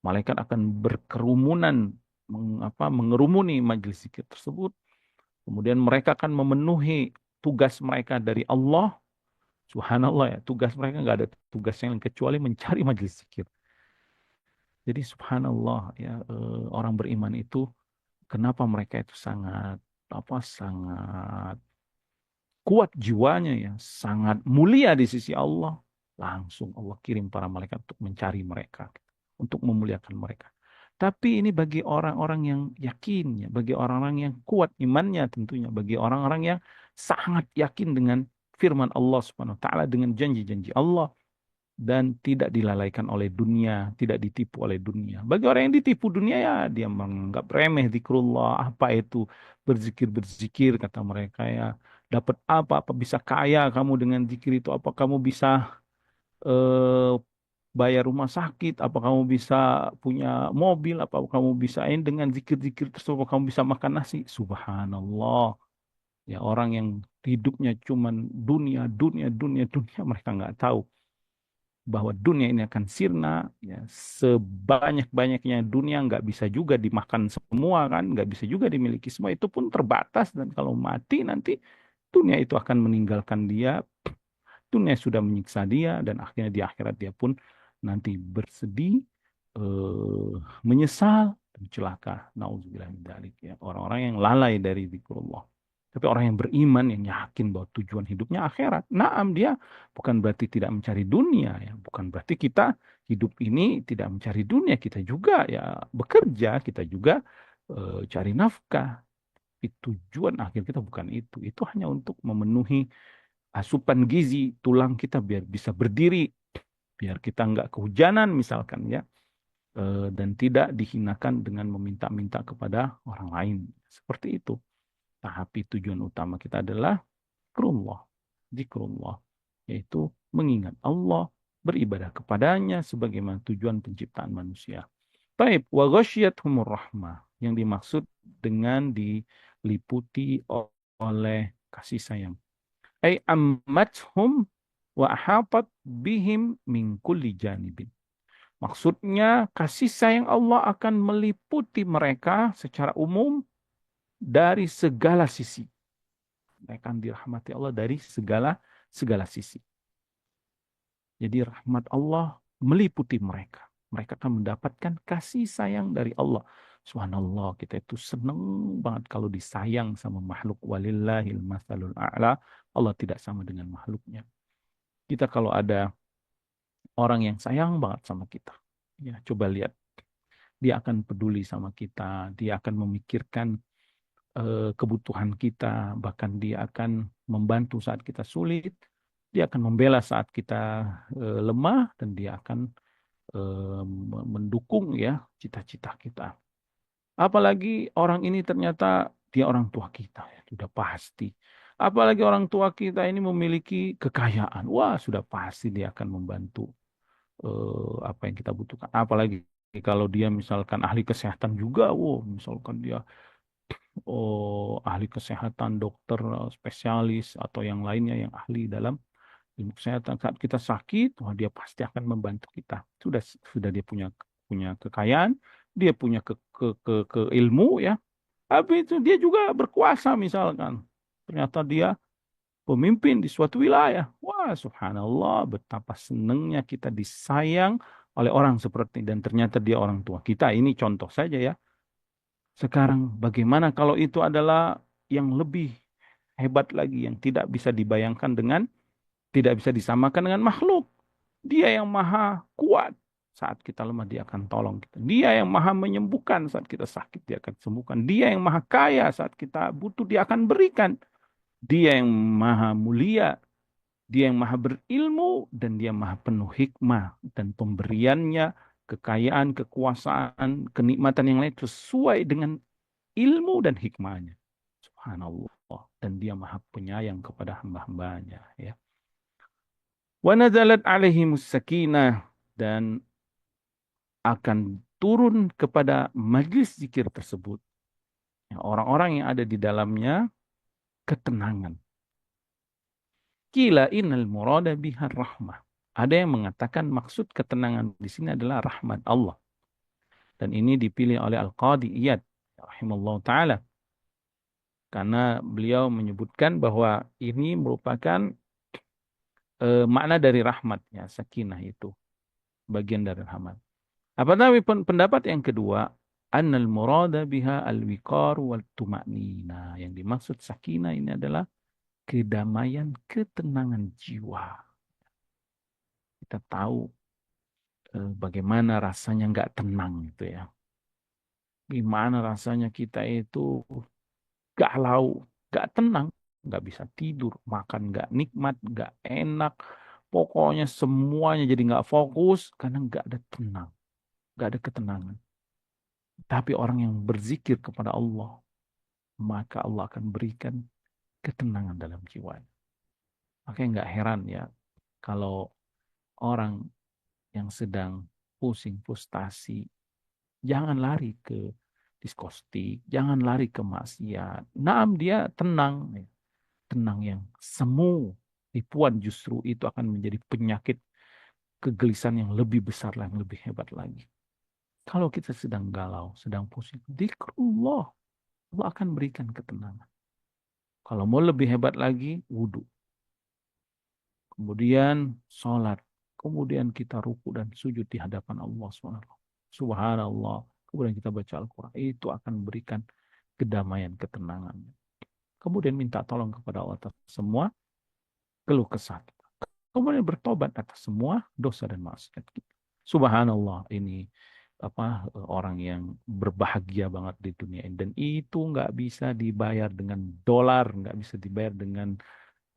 Malaikat akan berkerumunan mengerumuni majelis zikir tersebut. Kemudian mereka akan memenuhi tugas mereka dari Allah. Subhanallah ya, tugas mereka nggak ada tugas yang lain kecuali mencari majelis zikir. Jadi subhanallah ya, orang beriman itu kenapa mereka itu sangat kuat jiwanya ya, sangat mulia di sisi Allah. Langsung Allah kirim para malaikat untuk mencari mereka, untuk memuliakan mereka. Tapi ini bagi orang-orang yang yakin ya, bagi orang-orang yang kuat imannya tentunya, bagi orang-orang yang sangat yakin dengan firman Allah Subhanahu wa taala, dengan janji-janji Allah, dan tidak dilalaikan oleh dunia, tidak ditipu oleh dunia. Bagi orang yang ditipu dunia ya dia menganggap remeh zikrullah, apa itu berzikir-berzikir kata mereka ya. Dapat apa? Apa bisa kaya kamu dengan zikir itu? Apa kamu bisa eh, bayar rumah sakit? Apa kamu bisa punya mobil? Apa kamu bisa dengan zikir-zikir tersebut kamu bisa makan nasi? Subhanallah. Ya orang yang hidupnya cuman dunia, dunia, dunia, dunia, mereka nggak tahu bahwa dunia ini akan sirna, ya, sebanyak-banyaknya dunia nggak bisa juga dimakan semua kan, nggak bisa juga dimiliki semua, itu pun terbatas, dan kalau mati nanti dunia itu akan meninggalkan dia, dunia sudah menyiksa dia, dan akhirnya di akhirat dia pun nanti bersedih, eh, menyesal, dan celaka. Nauzubillah min dzalik ya, orang-orang yang lalai dari zikrullah. Tapi orang yang beriman, yang yakin bahwa tujuan hidupnya akhirat. Naam, dia bukan berarti tidak mencari dunia ya. Bukan berarti kita hidup ini tidak mencari dunia. Kita juga ya bekerja, kita juga cari nafkah. Tapi tujuan akhir kita bukan itu. Itu hanya untuk memenuhi asupan gizi tulang kita biar bisa berdiri. Biar kita nggak kehujanan misalkan ya. Dan tidak dihinakan dengan meminta-minta kepada orang lain. Seperti itu. Tapi tujuan utama kita adalah zikrullah, zikrullah, yaitu mengingat Allah, beribadah kepadanya sebagaimana tujuan penciptaan manusia. Taib wa ghasyiyatuhumur rahmah, yang dimaksud dengan diliputi oleh kasih sayang. Ai ammathum wa ahatat bihim min kulli janibin. Maksudnya kasih sayang Allah akan meliputi mereka secara umum dari segala sisi. Mereka akan dirahmati Allah dari segala segala sisi. Jadi rahmat Allah meliputi mereka. Mereka akan mendapatkan kasih sayang dari Allah. Subhanallah, kita itu senang banget kalau disayang sama makhluk. Walillahil masalul a'la. Allah tidak sama dengan makhluknya. Kita kalau ada orang yang sayang banget sama kita, ya coba lihat, dia akan peduli sama kita, dia akan memikirkan kebutuhan kita, bahkan dia akan membantu saat kita sulit. Dia akan membela saat kita lemah dan dia akan mendukung ya cita-cita kita. Apalagi orang ini ternyata dia orang tua kita, ya, sudah pasti. Apalagi orang tua kita ini memiliki kekayaan, wah sudah pasti dia akan membantu apa yang kita butuhkan. Apalagi kalau dia misalkan ahli kesehatan juga, wow, misalkan dia ahli kesehatan, dokter, spesialis atau yang lainnya yang ahli dalam ilmu kesehatan. Saat kita sakit, wah dia pasti akan membantu kita. Sudah dia punya punya kekayaan, dia punya ke ilmu ya. Tapi itu dia juga berkuasa misalkan. Ternyata dia pemimpin di suatu wilayah. Wah, subhanallah, betapa senangnya kita disayang oleh orang seperti ini. Dan ternyata dia orang tua kita. Ini contoh saja ya. Sekarang bagaimana kalau itu adalah yang lebih hebat lagi, yang tidak bisa dibayangkan dengan, tidak bisa disamakan dengan makhluk. Dia yang maha kuat. Saat kita lemah, dia akan tolong kita. Dia yang maha menyembuhkan saat kita sakit, dia akan sembuhkan. Dia yang maha kaya saat kita butuh, dia akan berikan. Dia yang maha mulia, dia yang maha berilmu, dan dia maha penuh hikmah. Dan pemberiannya, kekayaan, kekuasaan, kenikmatan yang lain sesuai dengan ilmu dan hikmahnya. Subhanallah. Dan dia maha penyayang kepada hamba-hambanya. Ya. Wa nazalat alaihimus sakinah. Dan akan turun kepada majlis zikir tersebut. Ya, orang-orang yang ada di dalamnya ketenangan. Kila innal murada bihar rahmah. Ada yang mengatakan maksud ketenangan di sini adalah rahmat Allah. Dan ini dipilih oleh Al-Qadi Iyad rahimallahu taala karena beliau menyebutkan bahwa ini merupakan makna dari rahmatnya, sakinah itu bagian dari rahmat. Apa tapi pendapat yang kedua, annal murada biha al-wiqar wal tuma'nina. Yang dimaksud sakinah ini adalah kedamaian, ketenangan jiwa. Kita tahu bagaimana rasanya nggak tenang itu ya. Gimana rasanya kita itu galau, nggak tenang, nggak bisa tidur, makan nggak nikmat, nggak enak. Pokoknya semuanya jadi nggak fokus karena nggak ada tenang, nggak ada ketenangan. Tapi orang yang berzikir kepada Allah, maka Allah akan berikan ketenangan dalam jiwanya. Makanya nggak heran ya kalau orang yang sedang pusing, frustasi, jangan lari ke diskotik, jangan lari ke maksiat. Naam dia tenang, ya. Tenang yang semu. Tipuan justru itu akan menjadi penyakit kegelisahan yang lebih besar, yang lebih hebat lagi. Kalau kita sedang galau, sedang pusing, dzikrullah, Allah akan berikan ketenangan. Kalau mau lebih hebat lagi, wudhu. Kemudian sholat. Kemudian kita ruku dan sujud di hadapan Allah SWT. Subhanallah. Kemudian kita baca Al-Quran. Itu akan berikan kedamaian, ketenangan. Kemudian minta tolong kepada Allah atas semua keluh kesah kita. Kemudian bertobat atas semua dosa dan maksiat kita. Subhanallah, ini orang yang berbahagia banget di dunia ini. Dan itu nggak bisa dibayar dengan dolar, nggak bisa dibayar dengan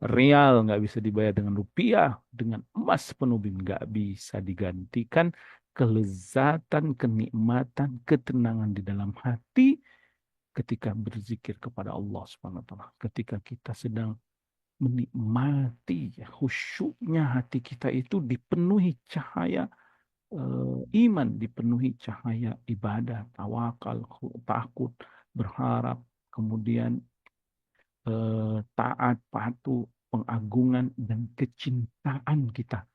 real, nggak bisa dibayar dengan rupiah, dengan emas penuh bin, nggak bisa digantikan kelezatan, kenikmatan, ketenangan di dalam hati ketika berzikir kepada Allah Subhanahu wa taala. Ketika kita sedang menikmati ya, khusyuknya hati kita itu dipenuhi cahaya iman, dipenuhi cahaya ibadah, tawakal, takut, berharap, kemudian taat, patuh, pengagungan dan kecintaan kita,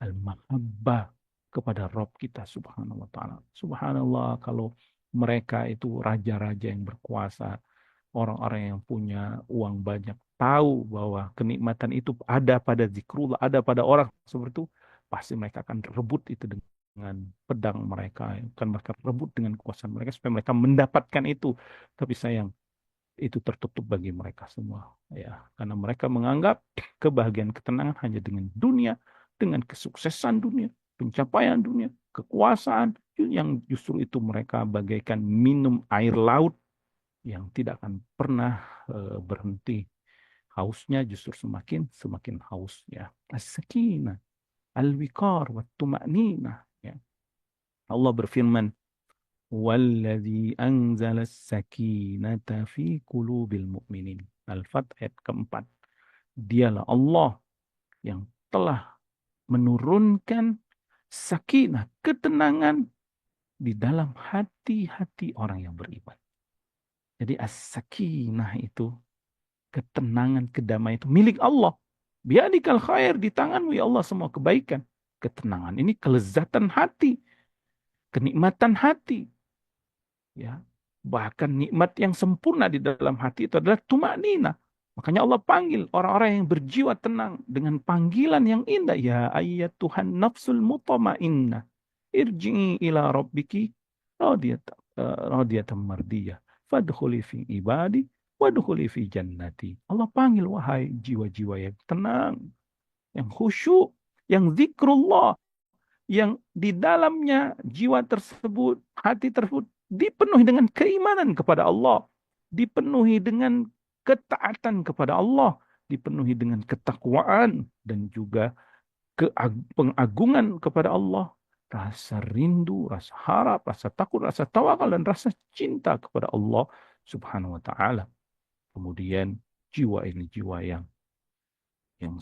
al-mahabbah kepada Rob kita subhanahu wa ta'ala. Subhanallah, kalau mereka itu raja-raja yang berkuasa, orang-orang yang punya uang banyak, tahu bahwa kenikmatan itu ada pada zikrullah, ada pada orang seperti itu, pasti mereka akan rebut itu dengan pedang mereka, akan mereka rebut dengan kekuasaan mereka supaya mereka mendapatkan itu. Tapi sayang, itu tertutup bagi mereka semua ya, karena mereka menganggap kebahagiaan, ketenangan hanya dengan dunia, dengan kesuksesan dunia, pencapaian dunia, kekuasaan, yang justru itu mereka bagaikan minum air laut yang tidak akan pernah berhenti hausnya justru semakin semakin haus ya. As-sakinah, al-wiqar, wa tuma'ninah ya. Allah berfirman, "Walladzi anzala as-sakinata fi qulubil mu'minin." Al-Fath ayat keempat. Dialah Allah yang telah menurunkan sakinah, ketenangan di dalam hati-hati orang yang beriman. Jadi as-sakinah itu, ketenangan, kedamaian itu milik Allah. Biadikal khair, di tanganmu ya Allah semua kebaikan. Ketenangan ini kelezatan hati, kenikmatan hati. Ya, bahkan nikmat yang sempurna di dalam hati itu adalah tumanina. Makanya Allah panggil orang-orang yang berjiwa tenang dengan panggilan yang indah. Ya ayyatuhan nafsul mutmainnah, irji'i ila rabbiki radiyatan mardiyah. Fadkhuli fi ibadi wadkhuli fi jannati. Allah panggil, wahai jiwa-jiwa yang tenang, yang khusyuk, yang zikrullah, yang di dalamnya jiwa tersebut, hati tersebut dipenuhi dengan keimanan kepada Allah, dipenuhi dengan ketaatan kepada Allah, dipenuhi dengan ketakwaan dan juga pengagungan kepada Allah, rasa rindu, rasa harap, rasa takut, rasa tawakal dan rasa cinta kepada Allah Subhanahu wa taala. Kemudian jiwa ini jiwa yang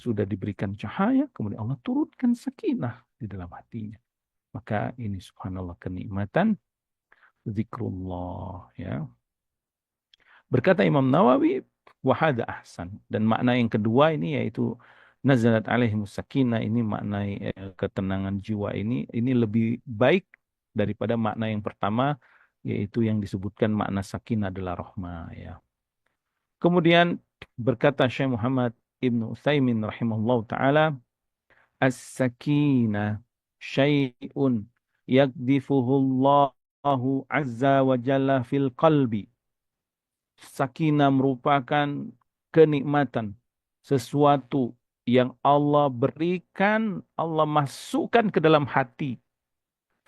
sudah diberikan cahaya, kemudian Allah turunkan sakinah di dalam hatinya. Maka ini subhanallah kenikmatan zikrullah ya. Berkata Imam Nawawi, wahada ahsan. Dan makna yang kedua ini yaitu nazalat alaihimus sakinah, ini makna ketenangan jiwa ini lebih baik daripada makna yang pertama, yaitu yang disebutkan makna sakinah adalah rahmah ya. Kemudian berkata Syekh Muhammad Ibnu Utsaimin rahimahullah taala, as-sakinah syai'un yakdifuhullahu azza wa jalla fil qalbi. Sakinah merupakan kenikmatan, sesuatu yang Allah berikan, Allah masukkan ke dalam hati.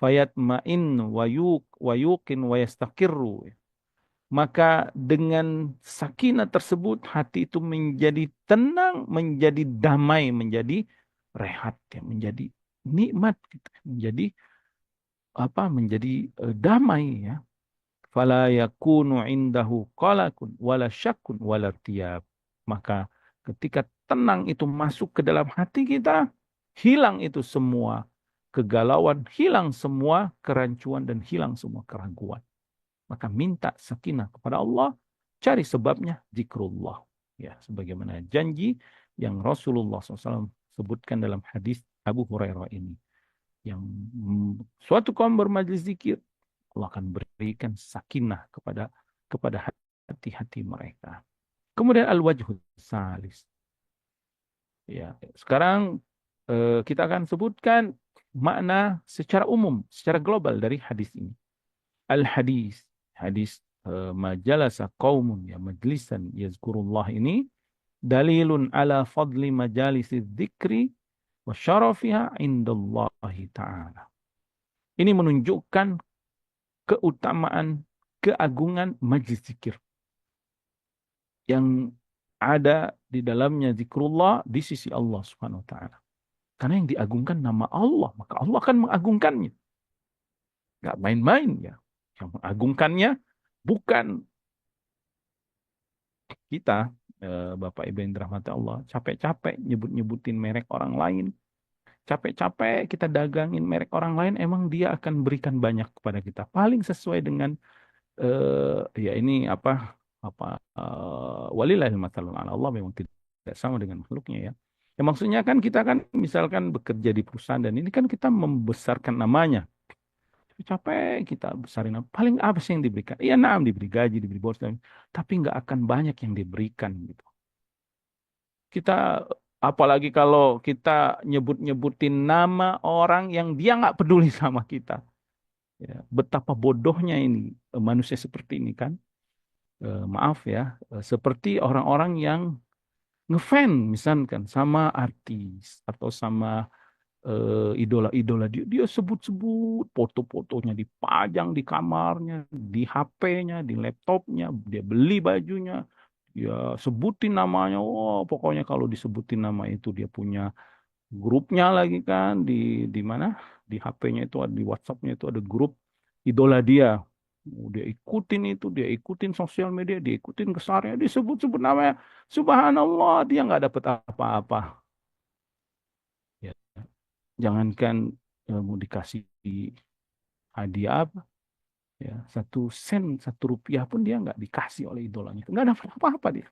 Fayatma'in wa yuqin wa yastaqirru. Maka dengan sakinah tersebut hati itu menjadi tenang, menjadi damai, menjadi rehat, ya, menjadi nikmat, menjadi damai ya. Fala yakunu indahu qalaqun wala syakkun wala tiyab. Maka ketika tenang itu masuk ke dalam hati kita, hilang itu semua kegalauan, hilang semua kerancuan dan hilang semua keraguan. Maka minta sakinah kepada Allah, cari sebabnya zikrullah. Ya, sebagaimana janji yang Rasulullah SAW sebutkan dalam hadis Abu Hurairah ini. Yang suatu kaum bermajlis zikir, Allah akan berikan sakinah kepada hati-hati mereka. Kemudian al-wajhul salis. Ya, sekarang kita akan sebutkan makna secara umum, secara global dari hadis ini. Al-hadis, hadis majalasa qaumun ya majlisan yazkurullah ini dalilun ala fadli majalisi dzikri wa syarafiha indallahi ta'ala. Ini menunjukkan keutamaan, keagungan majlis zikir yang ada di dalamnya zikrullah di sisi Allah Subhanahu wa taala. Karena yang diagungkan nama Allah, maka Allah akan mengagungkannya. Enggak main-main ya. Yang mengagungkannya bukan kita, Bapak Ibu yang dirahmati Allah, capek-capek nyebut-nyebutin merek orang lain. Capek-capek kita dagangin merek orang lain, emang dia akan berikan banyak kepada kita. Paling sesuai dengan ya ini walillahil matsalul a'la. Allah memang tidak sama dengan makhluknya ya. Ya maksudnya kan kita kan misalkan bekerja di perusahaan dan ini kan kita membesarkan namanya. Capek kita besarin, paling apa sih yang diberikan? Iya, diberi gaji, diberi bonus, tapi nggak akan banyak yang diberikan gitu. Kita apalagi kalau kita nyebut-nyebutin nama orang yang dia nggak peduli sama kita. Ya, betapa bodohnya ini manusia seperti ini kan. Maaf ya, seperti orang-orang yang ngefans misalkan sama artis atau sama idola-idola dia sebut-sebut, foto-fotonya dipajang di kamarnya, di HP-nya, di laptopnya, dia beli bajunya, Ya sebutin namanya, oh pokoknya kalau disebutin nama itu dia punya grupnya lagi kan di mana di HP-nya itu di WhatsApp-nya itu ada grup idola dia. Oh, dia ikutin itu, dia ikutin sosial media, dia ikutin kesarnya, disebut-sebut namanya. Subhanallah, dia nggak dapet apa-apa. Ya, jangankan mau dikasih hadiah apa, ya 1 sen, 1 rupiah pun dia nggak dikasih oleh idolanya. Nggak dapat apa-apa dia.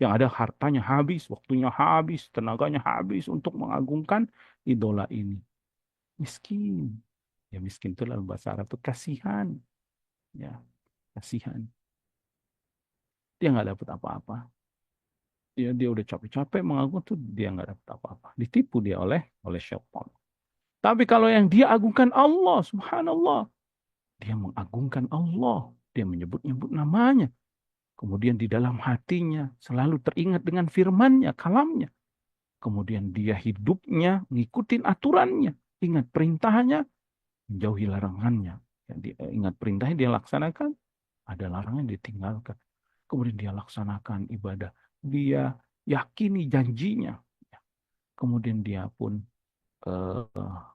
Yang ada hartanya habis, waktunya habis, tenaganya habis untuk mengagungkan idola ini. Miskin. Ya miskin itu dalam bahasa Arab itu kasihan. Ya, kasihan. Dia nggak dapat apa-apa. Dia udah capek-capek mengagungkan tuh dia nggak dapat apa-apa. Ditipu dia oleh syaitan. Tapi kalau yang dia agungkan Allah, subhanallah, dia mengagungkan Allah, dia menyebut-nyebut namanya. Kemudian di dalam hatinya selalu teringat dengan firman-Nya, kalamnya. Kemudian dia hidupnya ngikutin aturannya, ingat perintahnya, menjauhi larangannya. Ya, ingat perintahnya dia laksanakan, ada larangan dia tinggalkan. Kemudian dia laksanakan ibadah. Dia yakini janjinya. Ya, kemudian dia pun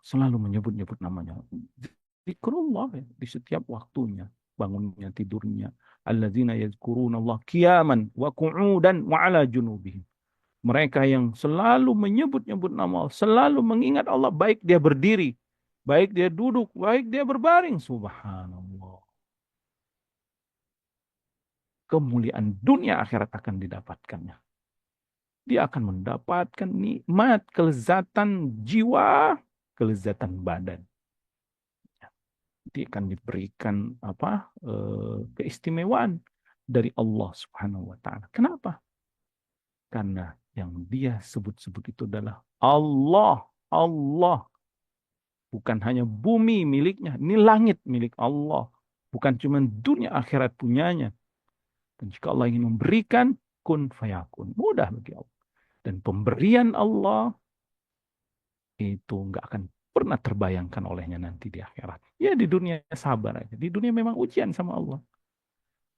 selalu menyebut-nyebut namanya. Zikrullah ya, di setiap waktunya. Bangunnya, tidurnya. Alladzina yadhkuruna Allah qiyaman wa qu'udan wa ala junubihim. Mereka yang selalu menyebut-nyebut nama Allah, selalu mengingat Allah, baik dia berdiri, baik dia duduk, baik dia berbaring. Subhanallah. Kemuliaan dunia akhirat akan didapatkannya. Dia akan mendapatkan nikmat, kelezatan jiwa, kelezatan badan. Dia akan diberikan keistimewaan dari Allah Subhanahu wa taala. Kenapa? Karena yang dia sebut-sebut itu adalah Allah. Allah. Bukan hanya bumi miliknya, ini langit milik Allah. Bukan cuma dunia akhirat punyanya. Dan jika Allah ingin memberikan, kun fayakun. Mudah bagi Allah. Dan pemberian Allah itu nggak akan pernah terbayangkan olehnya nanti di akhirat. Ya di dunia sabar aja. Di dunia memang ujian sama Allah.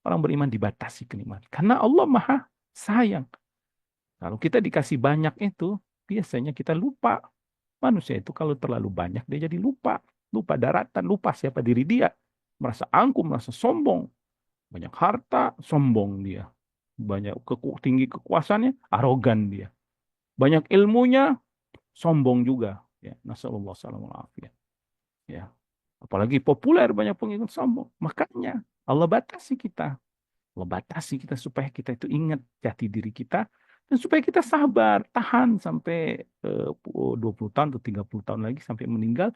Orang beriman dibatasi kenikmatan. Karena Allah maha sayang. Kalau kita dikasih banyak itu, biasanya kita lupa. Manusia itu kalau terlalu banyak, dia jadi lupa. Lupa daratan, lupa siapa diri dia. Merasa angkuh, merasa sombong. Banyak harta, sombong dia. Banyak tinggi kekuasaannya, arogan dia. Banyak ilmunya, sombong juga. Ya, nasallallahu alaihi. Ya. Apalagi populer, banyak pengikut sombong. Makanya Allah batasi kita. Allah batasi kita supaya kita itu ingat jati diri kita. Dan supaya kita sabar, tahan sampai 20 tahun atau 30 tahun lagi sampai meninggal.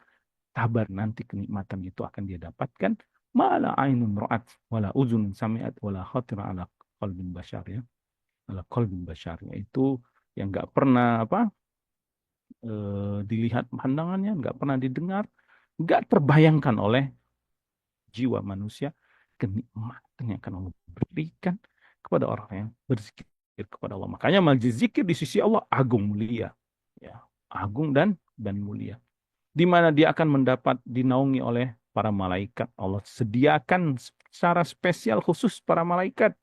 Sabar nanti kenikmatan itu akan dia dapatkan. Mala ainun ra'at, wala uzun sami'at, wala khatira ala qalbin bashar ya. Ala qalbin bashar itu yang nggak pernah dilihat pandangannya, nggak pernah didengar, nggak terbayangkan oleh jiwa manusia kenikmatan yang akan Allah berikan kepada orang yang berzikir kepada Allah. Makanya majelis zikir di sisi Allah agung mulia, ya, agung dan mulia. Di mana dia akan mendapat dinaungi oleh para malaikat. Allah sediakan secara spesial khusus para malaikat.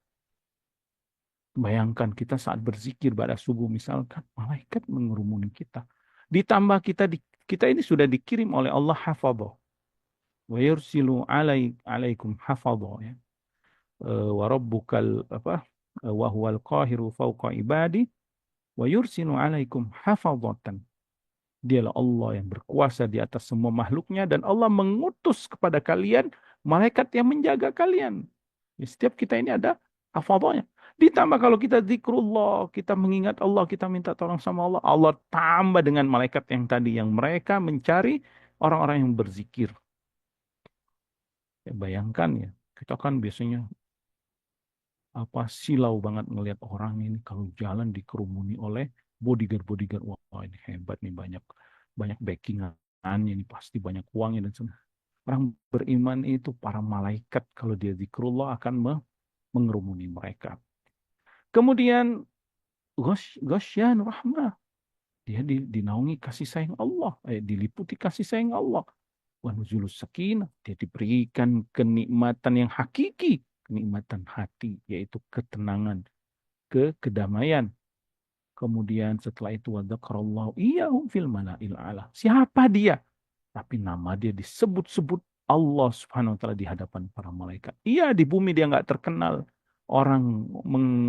Bayangkan kita saat berzikir pada subuh misalkan, malaikat mengerumuni kita. Ditambah kita ini sudah dikirim oleh Allah hafadhah. Wa yursilu alaikum hafadhah ya. Wa rabbukal wa huwal qahiru fawqa ibadi wa yursilu alaikum hafadhatan. Dialah Allah yang berkuasa di atas semua makhluknya dan Allah mengutus kepada kalian malaikat yang menjaga kalian. Di setiap kita ini ada hafadhahnya. Ditambah kalau kita zikrullah, kita mengingat Allah, kita minta tolong sama Allah, Allah tambah dengan malaikat yang tadi yang mereka mencari orang-orang yang berzikir. Ya, bayangkan ya, kita kan biasanya silau banget ngelihat orang ini kalau jalan dikerumuni oleh bodyguard-bodyguard. Wah, ini hebat nih, banyak banyak backingan ini pasti banyak uangnya dan semua. Orang beriman itu para malaikat kalau dia zikrullah akan mengerumuni mereka. Kemudian ghasyan rahmah. Dia dinaungi kasih sayang Allah, diliputi kasih sayang Allah. Wa nuzulus sakinah, dia diberikan kenikmatan yang hakiki, kenikmatan hati, yaitu ketenangan. ke kedamaian. Kemudian setelah itu wadzakarallahu iyahum fil mala'il a'la. Siapa dia? Tapi nama dia disebut-sebut Allah Subhanahu wa taala di hadapan para malaikat. Iya, di bumi dia nggak terkenal. Orang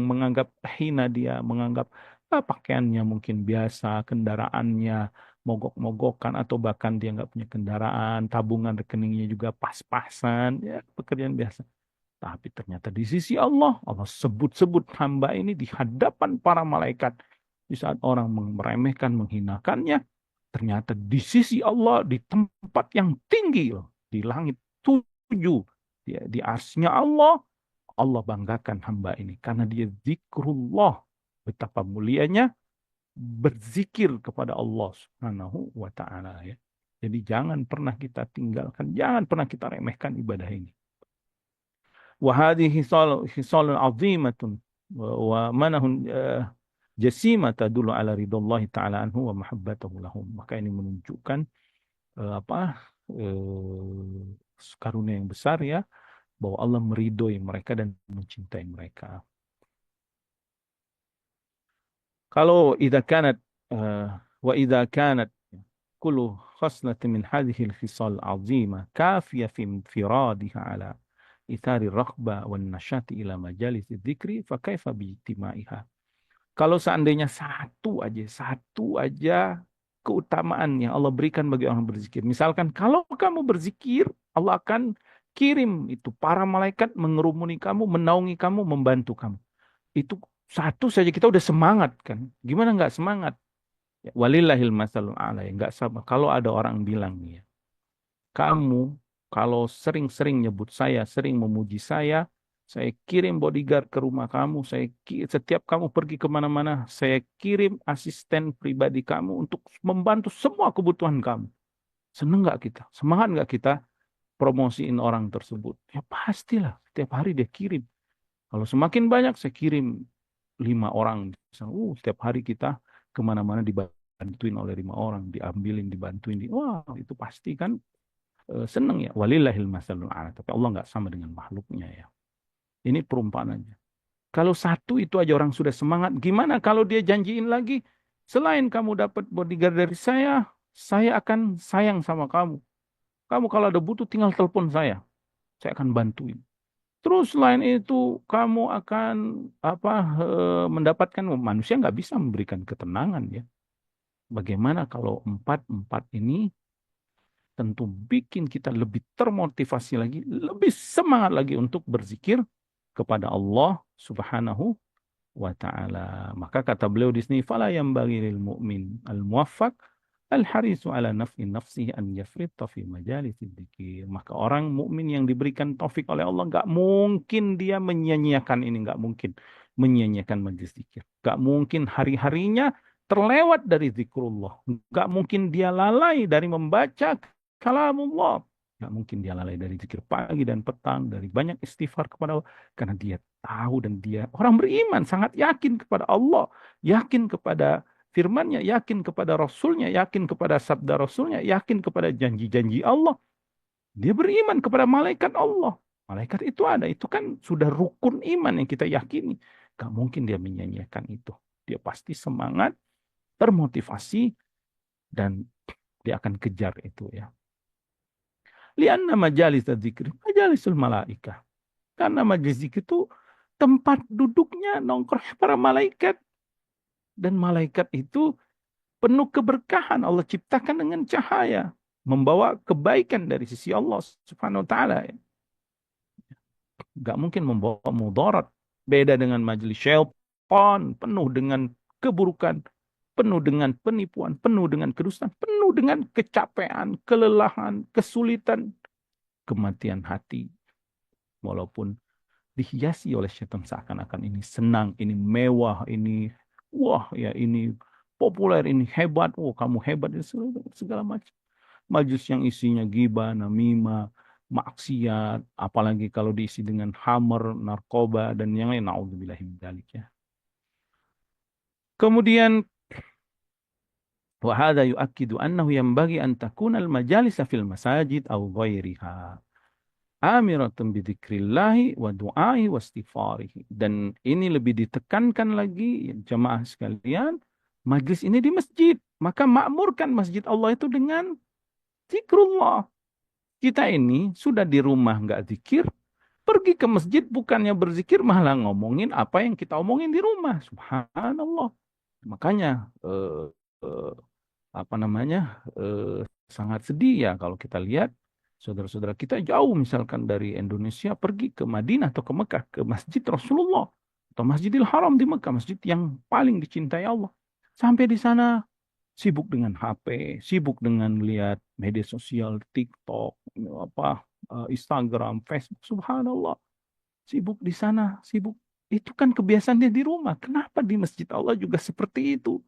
menganggap hina dia, menganggap pakaiannya mungkin biasa, kendaraannya mogok-mogokan atau bahkan dia nggak punya kendaraan, tabungan rekeningnya juga pas-pasan, ya pekerjaan biasa. Tapi ternyata di sisi Allah, Allah sebut-sebut hamba ini di hadapan para malaikat. Di saat orang meremehkan, menghinakannya, ternyata di sisi Allah, di tempat yang tinggi, loh, di langit tujuh, di arsy-Nya Allah, Allah banggakan hamba ini. Karena dia zikrullah. Betapa mulianya berzikir kepada Allah Subhanahu wa Ta'ala. Ya. Jadi jangan pernah kita tinggalkan, jangan pernah kita remehkan ibadah ini. وهذه خصال عظيمة ومنه جسيمة تدل على رضا الله تعالى عنه ومحبته لهم. Maka ini menunjukkan karunia yang besar ya, bahwa Allah meridhoi mereka dan mencintai mereka. Kalau idza kanat wa idza kanat kullu khaslatin min hadhihi al-khisal 'azimah kafiyah fi infiradiha ala ithari raghbah wan nasyati ila majalis dzikri fa kaifa bi ijtima'iha. Kalau seandainya satu aja keutamaan yang Allah berikan bagi orang berzikir. Misalkan kalau kamu berzikir, Allah akan kirim itu para malaikat mengerumuni kamu, menaungi kamu, membantu kamu. Itu satu saja kita udah semangat kan. Gimana nggak semangat? Ya, walillahil masalul a'la, ya nggak sama. Kalau ada orang bilang nih ya, kamu kalau sering-sering nyebut saya, sering memuji saya kirim bodyguard ke rumah kamu, setiap kamu pergi kemana-mana, saya kirim asisten pribadi kamu untuk membantu semua kebutuhan kamu. Seneng nggak kita? Semangat nggak kita promosiin orang tersebut? Ya pastilah, setiap hari dia kirim. Kalau semakin banyak, saya kirim 5 orang. Setiap hari kita kemana-mana dibantuin oleh 5 orang, diambilin, dibantuin. Wah, itu pasti kan seneng ya. Walillahil masalul a'la. Tapi Allah nggak sama dengan makhluknya ya. Ini perumpamaannya. Kalau satu itu aja orang sudah semangat, gimana kalau dia janjiin lagi, selain kamu dapat bodyguard dari saya akan sayang sama kamu. Kamu kalau ada butuh tinggal telepon saya akan bantuin. Terus selain itu kamu akan mendapatkan, manusia nggak bisa memberikan ketenangan ya. Bagaimana kalau empat ini tentu bikin kita lebih termotivasi lagi, lebih semangat lagi untuk berzikir kepada Allah Subhanahu wa ta'ala. Maka kata beliau di sini, fala yanbaghi lil mu'min al-muwaffaq al-harisu ala naf'i nafsihi an yafritta fi majalisid dzikir. Maka orang mukmin yang diberikan taufik oleh Allah nggak mungkin dia menyia-nyiakan ini, nggak mungkin menyia-nyiakan majelis zikir. Nggak mungkin hari-harinya terlewat dari zikrullah. Nggak mungkin dia lalai dari membaca kalamullah. Nggak mungkin dia lalai dari zikir pagi dan petang, dari banyak istighfar kepada Allah. Karena dia tahu dan dia orang beriman, sangat yakin kepada Allah, yakin kepada firman-Nya, yakin kepada Rasul-Nya, yakin kepada sabda Rasul-Nya, yakin kepada janji-janji Allah. Dia beriman kepada malaikat Allah. Malaikat itu ada, itu kan sudah rukun iman yang kita yakini. Gak mungkin dia menyanyiakan itu. Dia pasti semangat, termotivasi, dan dia akan kejar itu ya. Lianna majalis dzikri majalisul malaikah. Karena majelis zikir itu tempat duduknya nongkrong para malaikat. Dan malaikat itu penuh keberkahan. Allah ciptakan dengan cahaya. Membawa kebaikan dari sisi Allah Subhanahu wa ta'ala. Gak mungkin membawa mudarat. Beda dengan majelis syaitan. Penuh dengan keburukan. Penuh dengan penipuan. Penuh dengan kedustaan. Penuh dengan kecapean, kelelahan, kesulitan. Kematian hati. Walaupun dihiasi oleh syaitan seakan-akan ini senang, ini mewah, ini wah ya ini populer, ini hebat, oh kamu hebat, segala macam. Majlis yang isinya ghibah, namimah, maksiat, apalagi kalau diisi dengan khamr, narkoba dan yang lain, naudzubillahi min dzalik ya. Kemudian wa hadza yu'akkidu annahu yanbaghi an takuna al-majalis fil masajid aw ghairiha. amiratun bidzikrillahi wa du'ai wa istighfarihi. Dan ini lebih ditekankan lagi jamaah sekalian, majlis ini di masjid. Maka makmurkan masjid Allah itu dengan zikrullah. Kita ini sudah di rumah nggak zikir, pergi ke masjid bukannya berzikir malah ngomongin apa yang kita omongin di rumah. Subhanallah. Makanya eh, apa namanya sangat sedih ya kalau kita lihat saudara-saudara kita jauh misalkan dari Indonesia pergi ke Madinah atau ke Mekah ke Masjid Rasulullah atau Masjidil Haram di Mekah, masjid yang paling dicintai Allah. Sampai di sana sibuk dengan HP, sibuk dengan lihat media sosial, TikTok, apa Instagram, Facebook, subhanallah. Sibuk di sana, sibuk. Itu kan kebiasaan dia di rumah. Kenapa di masjid Allah juga seperti itu?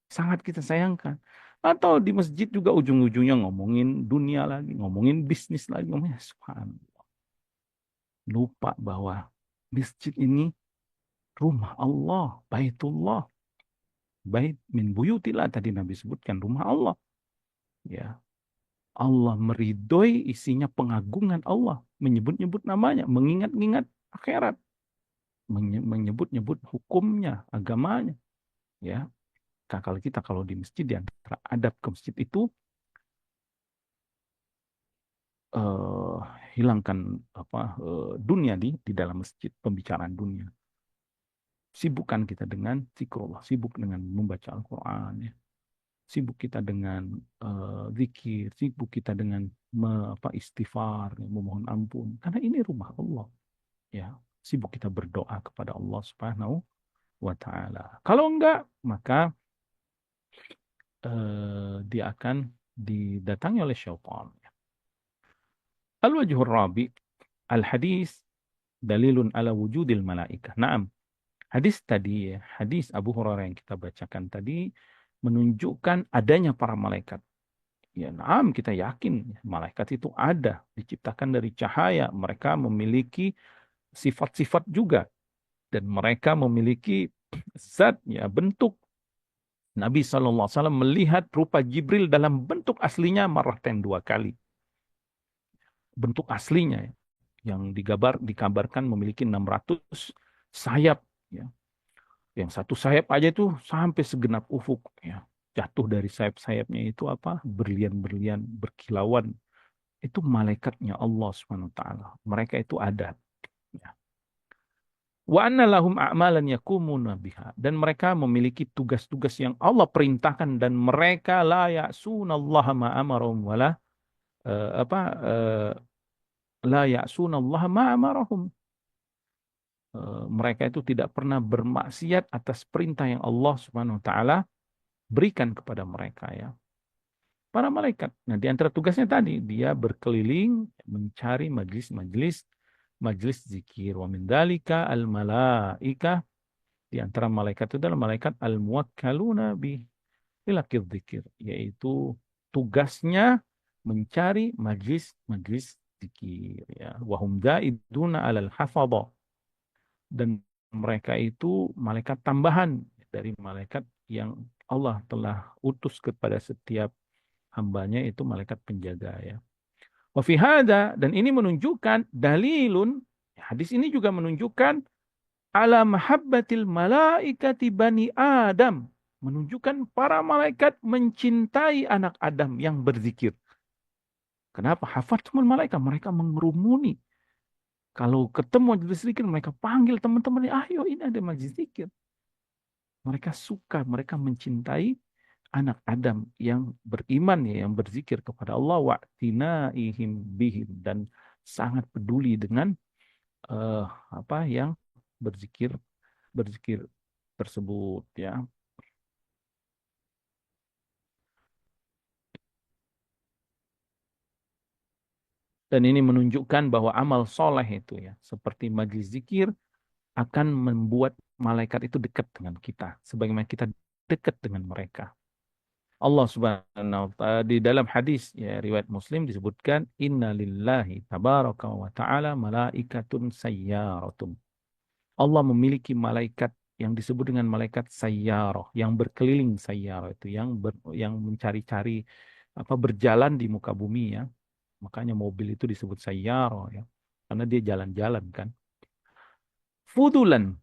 Sangat kita sayangkan. Atau di masjid juga ujung-ujungnya ngomongin dunia lagi, ngomongin bisnis lagi, ngomongin subhanallah. Lupa bahwa masjid ini rumah Allah, baitullah. Bait min buyutillah tadi Nabi sebutkan rumah Allah. Ya, Allah meridhoi isinya pengagungan Allah, menyebut-nyebut namanya, mengingat-ingat akhirat, menyebut-nyebut hukumnya, agamanya. Ya, kalau kita kalau di masjid di antara adab ke masjid itu eh, hilangkan apa dunia di dalam masjid, pembicaraan dunia. Sibukkan kita dengan zikrullah, sibuk dengan membaca Al-Quran, ya. Sibuk kita dengan zikir, sibuk kita dengan istighfar, ya, memohon ampun. Karena ini rumah Allah, ya. Sibuk kita berdoa kepada Allah Subhanahu wa taala. Kalau enggak, maka dia akan didatangi oleh syaitan. Al-wajhur rabi, al-hadis dalilun ala wujudil malaikah. Naam. Hadis tadi, ya, hadis Abu Hurairah yang kita bacakan tadi menunjukkan adanya para malaikat. Ya, naam kita yakin malaikat itu ada, diciptakan dari cahaya. Mereka memiliki sifat-sifat juga dan mereka memiliki zat, ya, bentuk. Nabi SAW melihat rupa Jibril dalam bentuk aslinya marratan 2 kali. Bentuk aslinya, ya, yang dikabarkan memiliki 600 sayap, ya. Yang satu sayap aja itu sampai segenap ufuk, ya. Jatuh dari sayap-sayapnya itu apa? Berlian-berlian, berkilauan. Itu malaikatnya Allah Subhanahu wa taala. Mereka itu ada, ya. Wa anna lahum a'malan yakumuna biha, dan mereka memiliki tugas-tugas yang Allah perintahkan dan mereka la ya'sunallaha ma amarahum wala apa la ya'sunallaha ma amarahum. Mereka itu tidak pernah bermaksiat atas perintah yang Allah Subhanahu wa taala berikan kepada mereka, ya. Para malaikat. Nah, di antara tugasnya tadi dia berkeliling mencari majlis zikir. Wa min dzalika al malaika, di antara malaikat itu adalah malaikat al muwakkaluna bi ilaqidz zikir, yaitu tugasnya mencari majlis zikir, ya. Wa hum daiduna alal hafadha, dan mereka itu malaikat tambahan dari malaikat yang Allah telah utus kepada setiap hambanya, itu malaikat penjaga, ya. Wa fi hadza, dan ini menunjukkan dalilun, hadis ini juga menunjukkan ala mahabbatil malaikati bani Adam, menunjukkan para malaikat mencintai anak Adam yang berzikir. Kenapa? Hafatul malaikat, mereka mengerumuni. Kalau ketemu majelis zikir, mereka panggil teman-teman, ayo ini ada majelis zikir. Mereka suka, mereka mencintai anak Adam yang beriman, ya, yang berzikir kepada Allah, wa tinaihim bihim, dan sangat peduli dengan eh, apa yang berzikir berzikir tersebut, ya. Dan ini menunjukkan bahwa amal soleh itu, ya, seperti majlis zikir akan membuat malaikat itu dekat dengan kita sebagaimana kita dekat dengan mereka. Allah Subhanahu wa taala di dalam hadis, ya, riwayat Muslim disebutkan inna lillahi tabaraka wa taala malaikatun sayyaratun. Allah memiliki malaikat yang disebut dengan malaikat sayyarah, yang berkeliling. Sayyarah itu yang mencari-cari berjalan di muka bumi, ya. Makanya mobil itu disebut sayyaro ya. Karena dia jalan-jalan kan. Fudulan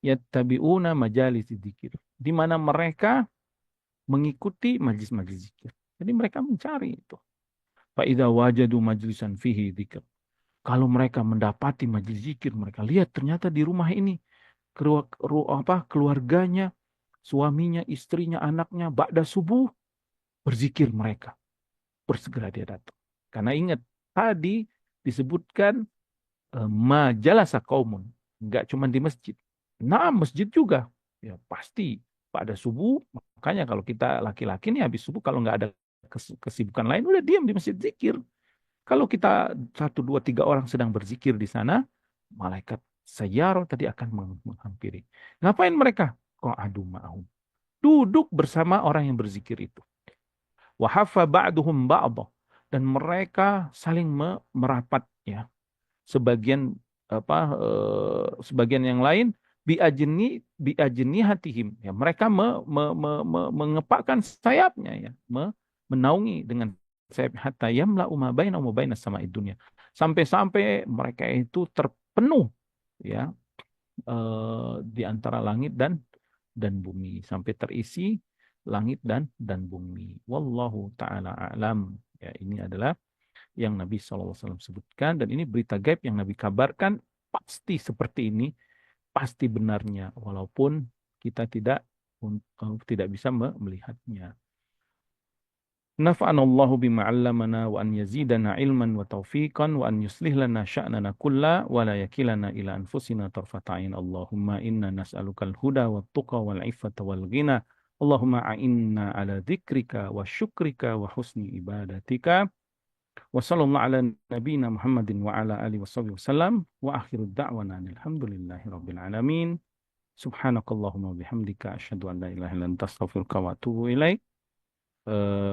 yattabi'una majalis dzikir. Di mana mereka mengikuti majlis-majlis zikir. Jadi mereka mencari itu. Fa'idza wajadu majlisan fihi dzikr. Kalau mereka mendapati majelis zikir, mereka lihat ternyata di rumah ini keluarganya, suaminya, istrinya, anaknya, ba'da subuh berzikir mereka. Bersegera dia datang. Karena ingat tadi disebutkan majalasa kaumun, enggak cuma di masjid. Nah, masjid juga. Ya pasti pada subuh, makanya kalau kita laki-laki nih habis subuh kalau nggak ada kesibukan lain udah diam di masjid zikir. Kalau kita satu, dua, tiga orang sedang berzikir di sana, malaikat sayyaro tadi akan menghampiri. Ngapain mereka? Kok adu ma'hum. Duduk bersama orang yang berzikir itu. Wahafa ba'duhum ba'dah. Dan mereka saling merapat ya. Sebagian sebagian yang lain biajeni hatihim ya mereka mengepakkan sayapnya ya menaungi dengan sayap hatta yamla uma baina sama dunia sampai-sampai mereka itu terpenuh ya di antara langit dan bumi sampai terisi langit dan bumi wallahu taala alam ya ini adalah yang Nabi SAW sebutkan dan ini berita gaib yang Nabi kabarkan pasti seperti ini pasti benarnya walaupun kita tidak bisa melihatnya. Nafa'ana Allahu bima 'allamana wa an yazidana ilman wa taufiqan wa an yuslih lana sya'nana kulla wa la yakilana ila anfusina tarfata 'ain. Allahumma inna nas'alukal huda wat tuqa wal 'iffata wal ghina. Allahumma a'inna ala dzikrika wa syukrika wa husni ibadatika. Wa sallallahu ala nabiyyina Muhammadin wa ala alihi wasallam wa akhiru da'wana alhamdulillahi rabbil alamin. Subhanakallahumma bihamdika asyhadu an la ilaha illa anta astaghfiruka wa atubu ilaik.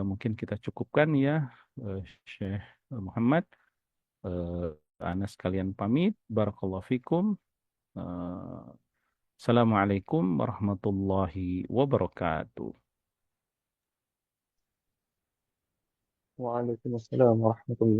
Mungkin kita cukupkan ya Syekh Muhammad. Ana sekalian pamit. Barakallahu fikum. Eh, Assalamualaikum warahmatullahi wabarakatuh. Waalaikumsalam warahmatullahi